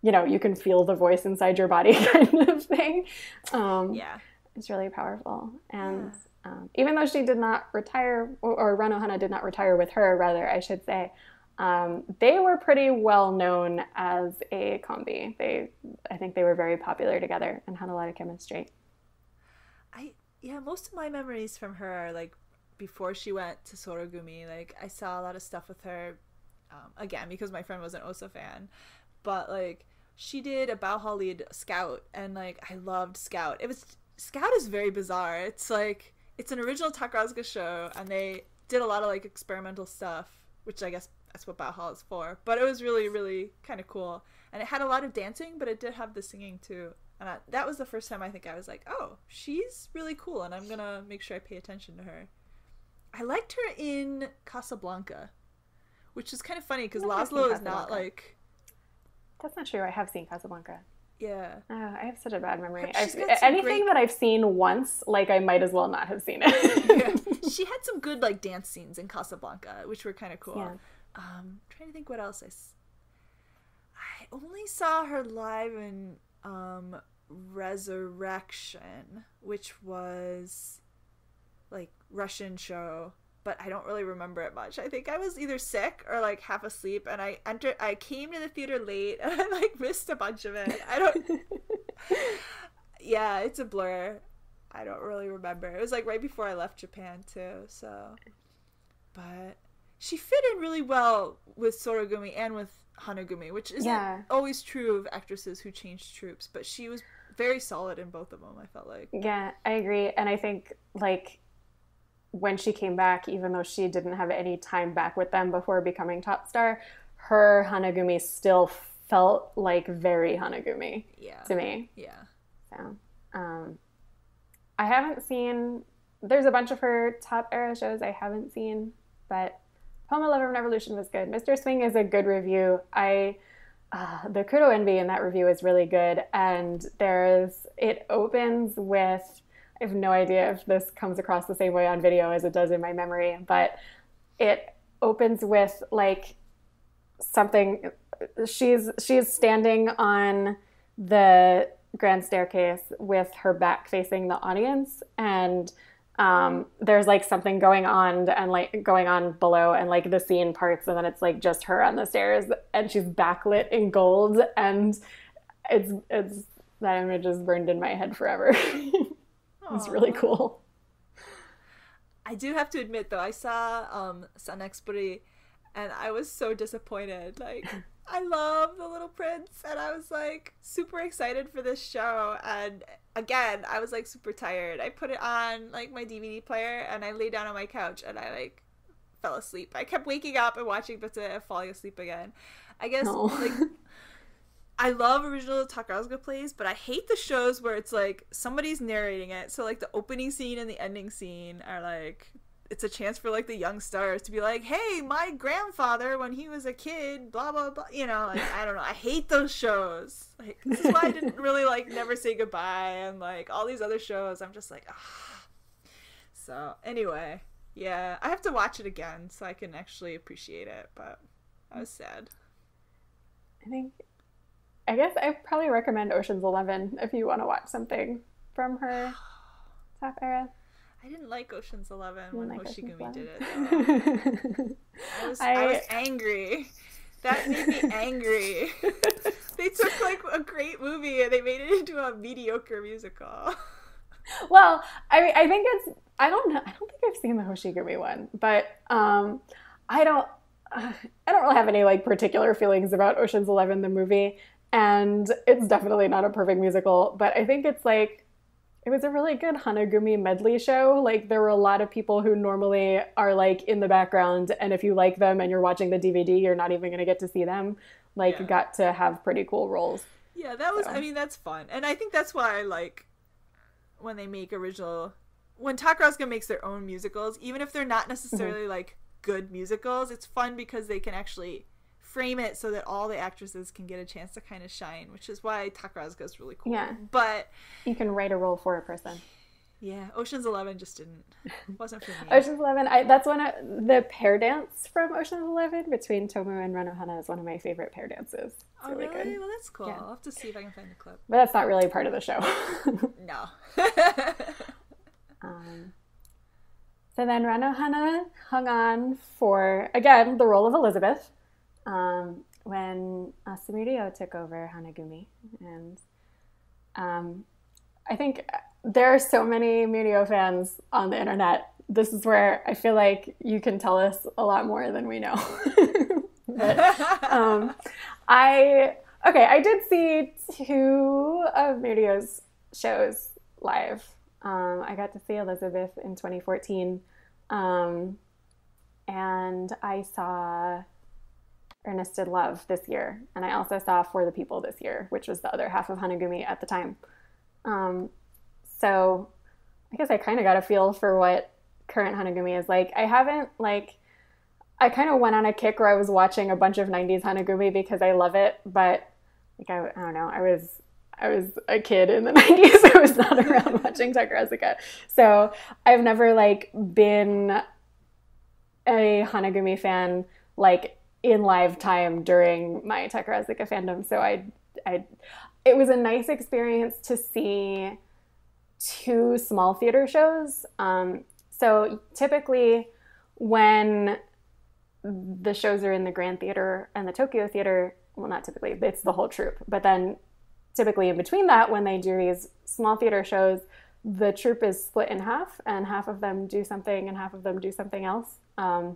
you know, you can feel the voice inside your body kind of thing. Yeah. It's really powerful. And even though she did not retire, or Ranohana did not retire with her, rather, I should say, they were pretty well known as a combi. I think they were very popular together and had a lot of chemistry. Most of my memories from her are like before she went to Sorogumi. Like I saw a lot of stuff with her, again because my friend was an Osa fan, but like she did a Bauhaus lead Scout, and like I loved Scout. Scout is very bizarre. It's like it's an original Takarazuka show, and they did a lot of like experimental stuff, which I guess that's what Bauhaus is for. But it was really, really kind of cool, and it had a lot of dancing, but it did have the singing too. And that was the first time I think I was like, oh, she's really cool, and I'm gonna make sure I pay attention to her. I liked her in Casablanca, which is kind of funny because Laszlo is not like... That's not true. I have seen Casablanca. Yeah. I have such a bad memory. Anything that I've seen once, like I might as well not have seen it. Yeah. She had some good like dance scenes in Casablanca, which were kind of cool. Yeah. Trying to think what else I only saw her live in Resurrection, which was like Russian show, but I don't really remember it much. I think I was either sick or like half asleep, and I came to the theater late and I like missed a bunch of it. Yeah, it's a blur. I don't really remember. It was like right before I left Japan too, so. But she fit in really well with Sorogumi and with Hanagumi, which isn't always true of actresses who change troupes, but she was very solid in both of them, I felt like. Yeah, I agree. And I think like when she came back, even though she didn't have any time back with them before becoming top star, her Hanagumi still felt like very Hanagumi to me. Yeah. So, I haven't seen, there's a bunch of her top era shows I haven't seen, but Poma Love and Revolution was good. Mr. Swing is a good review. The Kuro Envy in that review is really good, and it opens with, I have no idea if this comes across the same way on video as it does in my memory, but it opens with like something, she's standing on the grand staircase with her back facing the audience, and there's like something going on below, and like the scene parts, and then it's like just her on the stairs, and she's backlit in gold, and it's that image is burned in my head forever. It's really cool. I do have to admit though, I saw San Expori, and I was so disappointed. Like I love The Little Prince, and I was like super excited for this show, and again I was like super tired. I put it on like my DVD player, and I lay down on my couch, and I like fell asleep. I kept waking up and watching bits of it and falling asleep again. I guess like I love original Takarazuka plays, but I hate the shows where it's like somebody's narrating it. So like the opening scene and the ending scene are like, it's a chance for like the young stars to be like, hey, my grandfather when he was a kid, blah blah blah, you know, like I don't know, I hate those shows. Like this is why I didn't really like Never Say Goodbye and like all these other shows. I'm just like, ah. So anyway, yeah, I have to watch it again so I can actually appreciate it, but I was sad. I guess I'd probably recommend Ocean's 11 if you want to watch something from her top era. I didn't like Ocean's 11 when Hoshigumi did it. I was angry. That made me angry. They took like a great movie and they made it into a mediocre musical. Well, I think I don't know. I don't think I've seen the Hoshigumi one, but I don't really have any like particular feelings about Ocean's 11 the movie. And it's definitely not a perfect musical, but I think it's like, it was a really good Hanagumi medley show. Like there were a lot of people who normally are like in the background, and if you like them and you're watching the DVD, you're not even going to get to see them. Like got to have pretty cool roles. Yeah, that was, I mean, that's fun. And I think that's why I like when they make when Takarazuka makes their own musicals, even if they're not necessarily like good musicals, it's fun because they can actually frame it so that all the actresses can get a chance to kind of shine, which is why Takarazuka is really cool. Yeah. But you can write a role for a person. Yeah, Ocean's 11 just wasn't for me. Ocean's 11, that's one of the pair dance from Ocean's 11 between Tomu and Renohana is one of my favorite pair dances. It's really? good. Well, that's cool. Yeah. I'll have to see if I can find the clip. But that's not really part of the show. No. So then Renohana hung on for, again, the role of Elizabeth when Sumire took over Hanagumi. And I think there are so many Mirio fans on the internet. This is where I feel like you can tell us a lot more than we know. But I did see 2 of Mirio's shows live. I got to see Elizabeth in 2014, and I saw Ernest in Love this year, and I also saw For the People this year, which was the other half of Hanagumi at the time. So I guess I kind of got a feel for what current Hanagumi is like. I kind of went on a kick where I was watching a bunch of 90s Hanagumi because I love it, but I don't know, I was a kid in the 90s. I was not around watching Takarazuka. So I've never been a Hanagumi fan in live time during my Takarazuka fandom. So it was a nice experience to see 2 small theater shows. So typically when the shows are in the Grand Theater and the Tokyo Theater, well, not typically, it's the whole troupe, but then typically in between that, when they do these small theater shows, the troupe is split in half, and half of them do something and half of them do something else. Half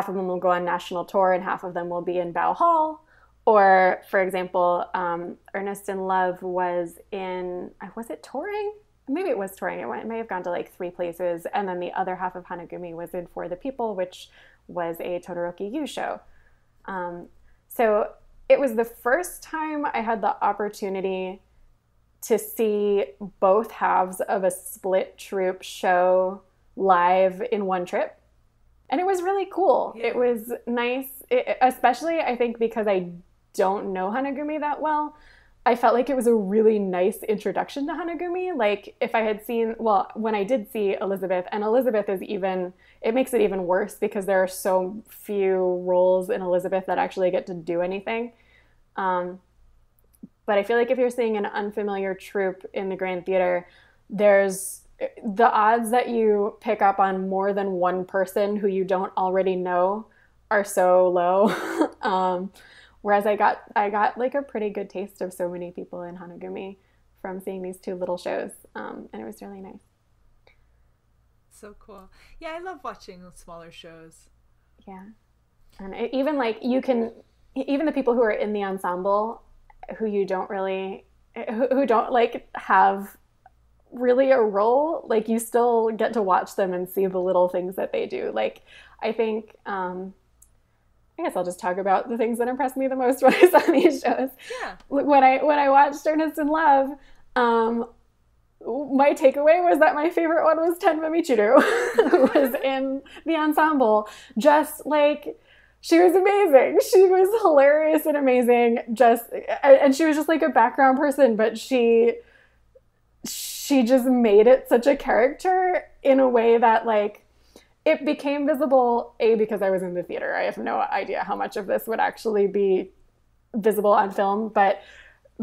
of them will go on national tour and half of them will be in Bow Hall. Or, for example, Ernest in Love was it touring? Maybe it was touring. It may have gone to 3 places. And then the other half of Hanagumi was in For the People, which was a Todoroki Yu show. So it was the first time I had the opportunity to see both halves of a split troupe show live in one trip. And it was really cool. Yeah. It was nice, especially I think because I don't know Hanagumi that well. I felt like it was a really nice introduction to Hanagumi. If I had seen, when I did see Elizabeth, and Elizabeth it makes it even worse because there are so few roles in Elizabeth that actually get to do anything. But I feel like if you're seeing an unfamiliar troupe in the Grand Theater, there's the odds that you pick up on more than one person who you don't already know are so low. Whereas I got a pretty good taste of so many people in Hanagumi from seeing these 2 little shows. And it was really nice. So cool. Yeah, I love watching smaller shows. Yeah. And even the people who are in the ensemble who don't have really a role, you still get to watch them and see the little things that they do. I think, I guess I'll just talk about the things that impressed me the most when I saw these shows. Yeah. When I watched Ernest in Love, my takeaway was that my favorite one was Tenma Michiru, who was in the ensemble. She was amazing. She was hilarious and amazing. And she was just a background person, but she just made it such a character in a way that it became visible, A, because I was in the theater. I have no idea how much of this would actually be visible on film, but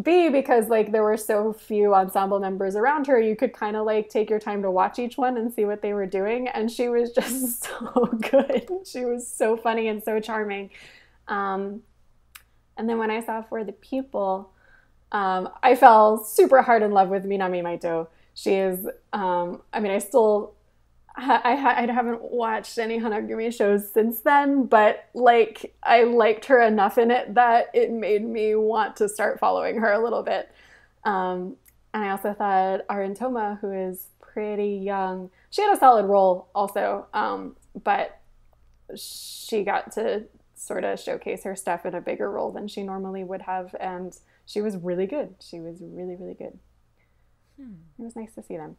B, because there were so few ensemble members around her, you could kind of take your time to watch each one and see what they were doing. And she was just so good. She was so funny and so charming. And then when I saw For the People, I fell super hard in love with Minami Maito. She is, I haven't watched any Hanagumi shows since then, but I liked her enough in it that it made me want to start following her a little bit. And I also thought Arin Toma, who is pretty young, she had a solid role also, but she got to sort of showcase her stuff in a bigger role than she normally would have, and she was really good. She was really, really good. It was nice to see them.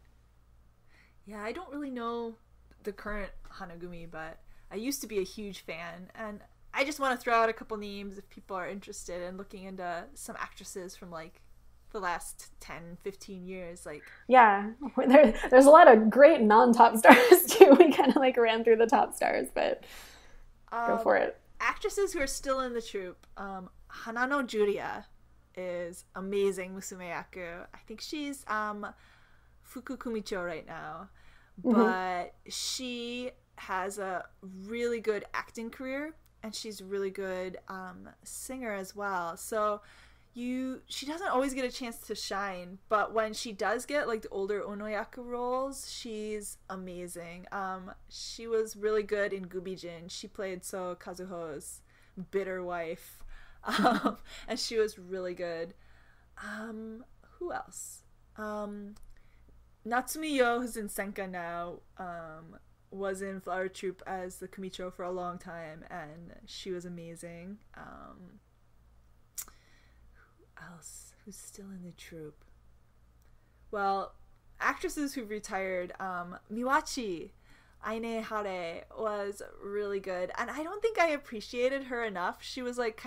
Yeah, I don't really know the current Hanagumi, but I used to be a huge fan, and I just want to throw out a couple names if people are interested in looking into some actresses from the last 10, 15 years. Like, yeah, there's a lot of great non-top stars too. We kind of like ran through the top stars, but go for it. Actresses who are still in the troupe, Hanano Julia is amazing musumeyaku. I think she's Fuku Kumicho right now, but she has a really good acting career, and she's a really good singer as well. So she doesn't always get a chance to shine, but when she does get like the older onoyaku roles, she's amazing. She was really good in Gubijin. She played So Kazuho's bitter wife, and she was really good. Who else? Natsumi Yo, who's in Senka now, was in Flower Troupe as the Kumicho for a long time, and she was amazing. Who else? Who's still in the troupe? Well, actresses who've retired, Miwachi Aine Hare was really good, and I don't think I appreciated her enough. She was like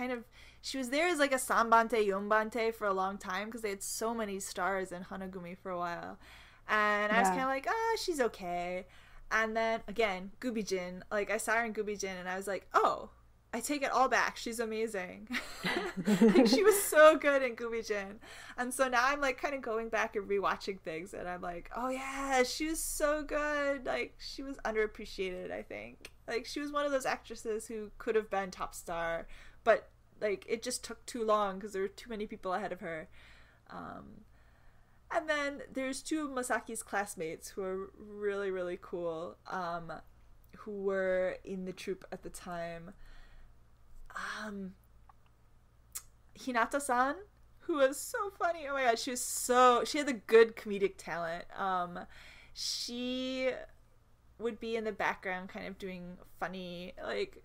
she was there as like a sanbante, yonbante for a long time because they had so many stars in Hanagumi for a while, and I was kind of like, she's okay. And then again, Gubijin, like I saw her in Gubijin, and I was like, oh, I take it all back. She's amazing. Like, she was so good in Gubijin. And so now I'm like kind of going back and rewatching things, and I'm like, oh yeah, she was so good. Like, she was underappreciated, I think. Like, she was one of those actresses who could have been top star, but like it just took too long because there were too many people ahead of her. And then there's two of Masaki's classmates who are really, really cool, who were in the troupe at the time. Hinata-san, who was so funny. Oh my god, she had the good comedic talent. She would be in the background kind of doing funny like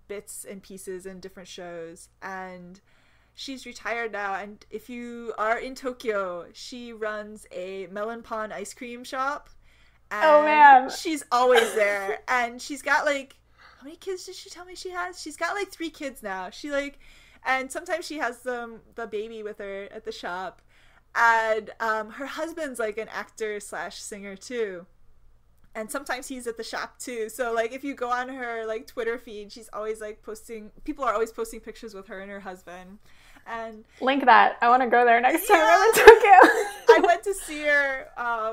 bits and pieces in different shows, and she's retired now, and if you are in Tokyo, she runs a melon pond ice cream shop, and oh man, she's always there. And she's got like, how many kids did she tell me she has? She's got like 3 kids now. She like, and sometimes she has the baby with her at the shop, and her husband's like an actor / singer too, and sometimes he's at the shop too. So like if you go on her like Twitter feed, she's always like people are always posting pictures with her and her husband. And link that. I want to go there next time I'm in Tokyo. I went to see her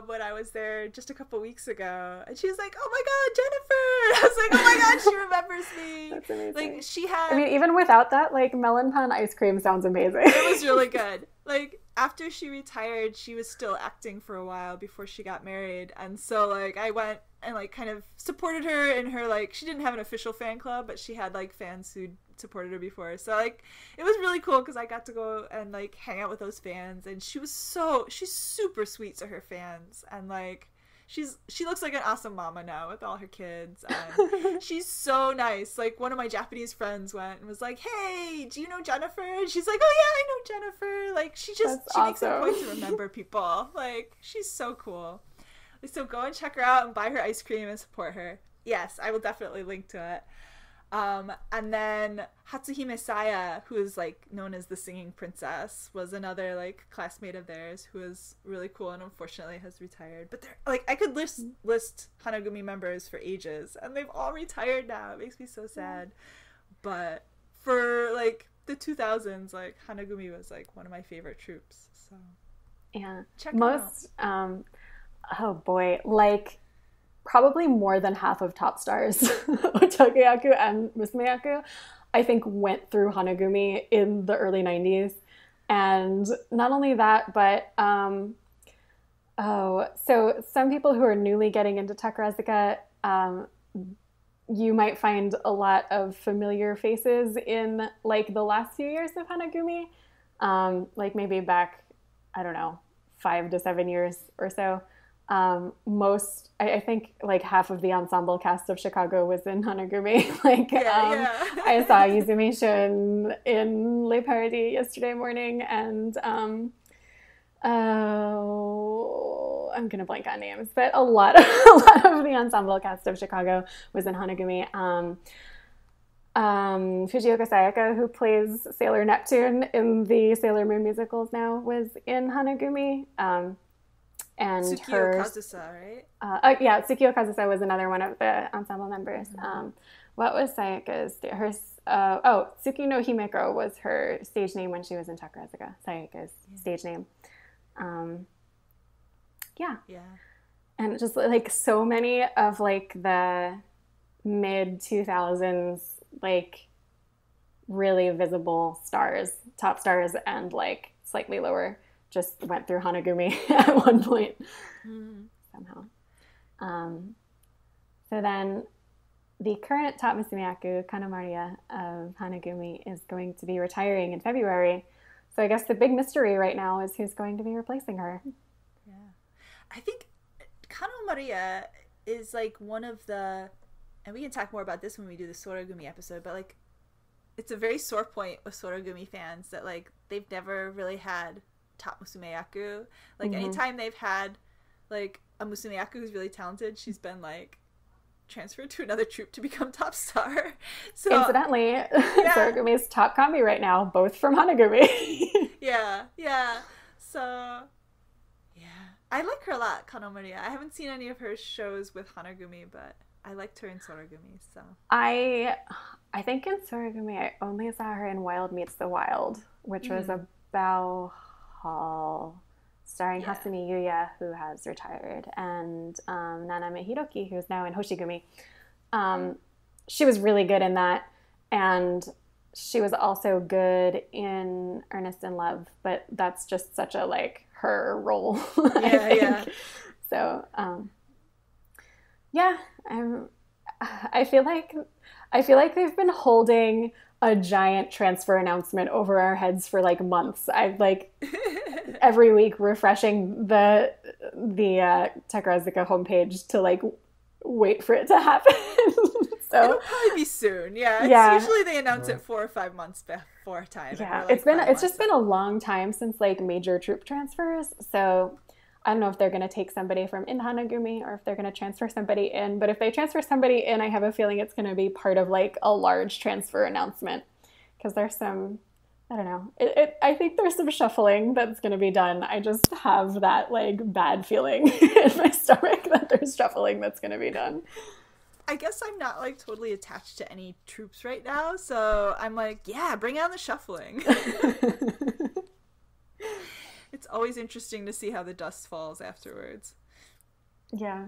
when I was there just a couple weeks ago, and she was like, "Oh my god, Jennifer!" I was like, "Oh my god, she remembers me." That's amazing. Like she had. I mean, even without that, like melon pan ice cream sounds amazing. It was really good. Like after she retired, she was still acting for a while before she got married, and so like I went and like kind of supported her in her like, she didn't have an official fan club, but she had like fans who supported her before, so like it was really cool because I got to go and like hang out with those fans, and she's super sweet to her fans, and like she looks like an awesome mama now with all her kids, and she's so nice. Like one of my Japanese friends went and was like, "Hey, do you know Jennifer?" And she's like, "Oh yeah, I know Jennifer." Like she makes a point to remember people. Like she's so cool. So go and check her out and buy her ice cream and support her. Yes, I will definitely link to it. And then Hatsuhime Saya, who is like known as the singing princess, was another like classmate of theirs who was really cool and unfortunately has retired. But they're like, I could list Hanagumi members for ages, and they've all retired now. It makes me so sad. But for like the 2000s, like Hanagumi was like one of my favorite troupes. So yeah, check them out. Oh boy, like probably more than half of top stars, Otakeyaku and Musumeyaku, I think went through Hanagumi in the early 90s. And not only that, but so some people who are newly getting into Takarazuka, you might find a lot of familiar faces in like the last few years of Hanagumi, like maybe back, I don't know, 5 to 7 years or so. I think like half of the ensemble cast of Chicago was in Hanagumi. I saw Yuzumi Shun in Le Paradis yesterday morning, and I'm gonna blank on names, but a lot of the ensemble cast of Chicago was in Hanagumi. Fujioka Sayaka, who plays Sailor Neptune in the Sailor Moon musicals now, was in Hanagumi. And Tsukio Kazusa, right? Yeah, Tsukio Kazusa was another one of the ensemble members. What was Sayaka's? Tsuki no Himeko was her stage name when she was in Takarazuka. Sayaka's stage name. Yeah. And just like so many of like the mid 2000s like really visible stars, top stars, and like slightly lower just went through Hanagumi at one point somehow. So then the current top musumeyaku, Kano Maria of Hanagumi, is going to be retiring in February. So I guess the big mystery right now is who's going to be replacing her. Yeah. I think Kano Maria is like one of the, and we can talk more about this when we do the Soragumi episode, but like it's a very sore point with Soragumi fans that like they've never really had top musumeyaku. Like anytime they've had like a musumeyaku who's really talented, she's been like transferred to another troupe to become top star. So incidentally, Soragumi's top kami right now, both from Hanagumi. yeah. So I like her a lot, Kano Maria. I haven't seen any of her shows with Hanagumi, but I liked her in Soragumi. So I think in Soragumi I only saw her in Wild Meets the Wild, which was a Bao Hall starring Hasumi Yuya, who has retired, and Naname Hiroki, who's now in Hoshigumi. She was really good in that, and she was also good in Earnest in Love, but that's just such a like her role. I think. So I feel like they've been holding a giant transfer announcement over our heads for like months. I've like every week refreshing the Takarazuka homepage to like wait for it to happen. So it'll probably be soon. It's usually they announce it 4 or 5 months before time. Yeah, it's just been a long time since like major troupe transfers. So I don't know if they're going to take somebody from in Hanagumi or if they're going to transfer somebody in. But if they transfer somebody in, I have a feeling it's going to be part of like a large transfer announcement, because there's some, I don't know. I think there's some shuffling that's going to be done. I just have that like bad feeling in my stomach that there's shuffling that's going to be done. I guess I'm not like totally attached to any troops right now, so I'm like, yeah, bring on the shuffling. It's always interesting to see how the dust falls afterwards. Yeah.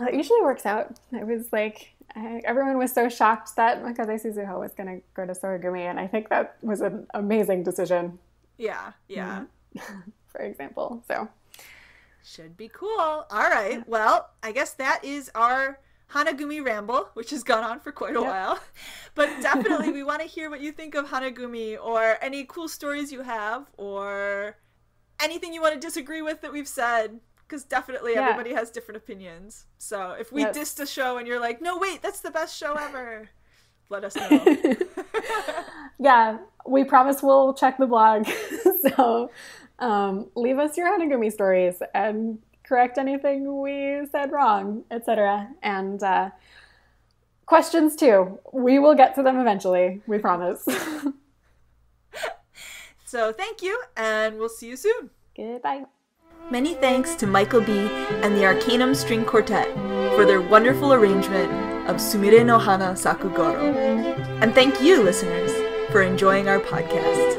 It usually works out. It was like, everyone was so shocked that Makaze Suzuho was going to go to Soragumi, and I think that was an amazing decision. Yeah. For example, so. Should be cool. All right. Well, I guess that is our Hanagumi ramble, which has gone on for quite a while. But definitely we want to hear what you think of Hanagumi, or any cool stories you have, or anything you want to disagree with that we've said, because definitely everybody has different opinions. So if we dissed a show and you're like, no, wait, that's the best show ever, let us know. Yeah, we promise we'll check the blog. So leave us your Hanagumi stories and correct anything we said wrong, etc. And questions too. We will get to them eventually. We promise. So thank you, and we'll see you soon. Goodbye. Many thanks to Michael B. and the Arcanum String Quartet for their wonderful arrangement of Sumire no Hana Sakugoro. And thank you, listeners, for enjoying our podcast.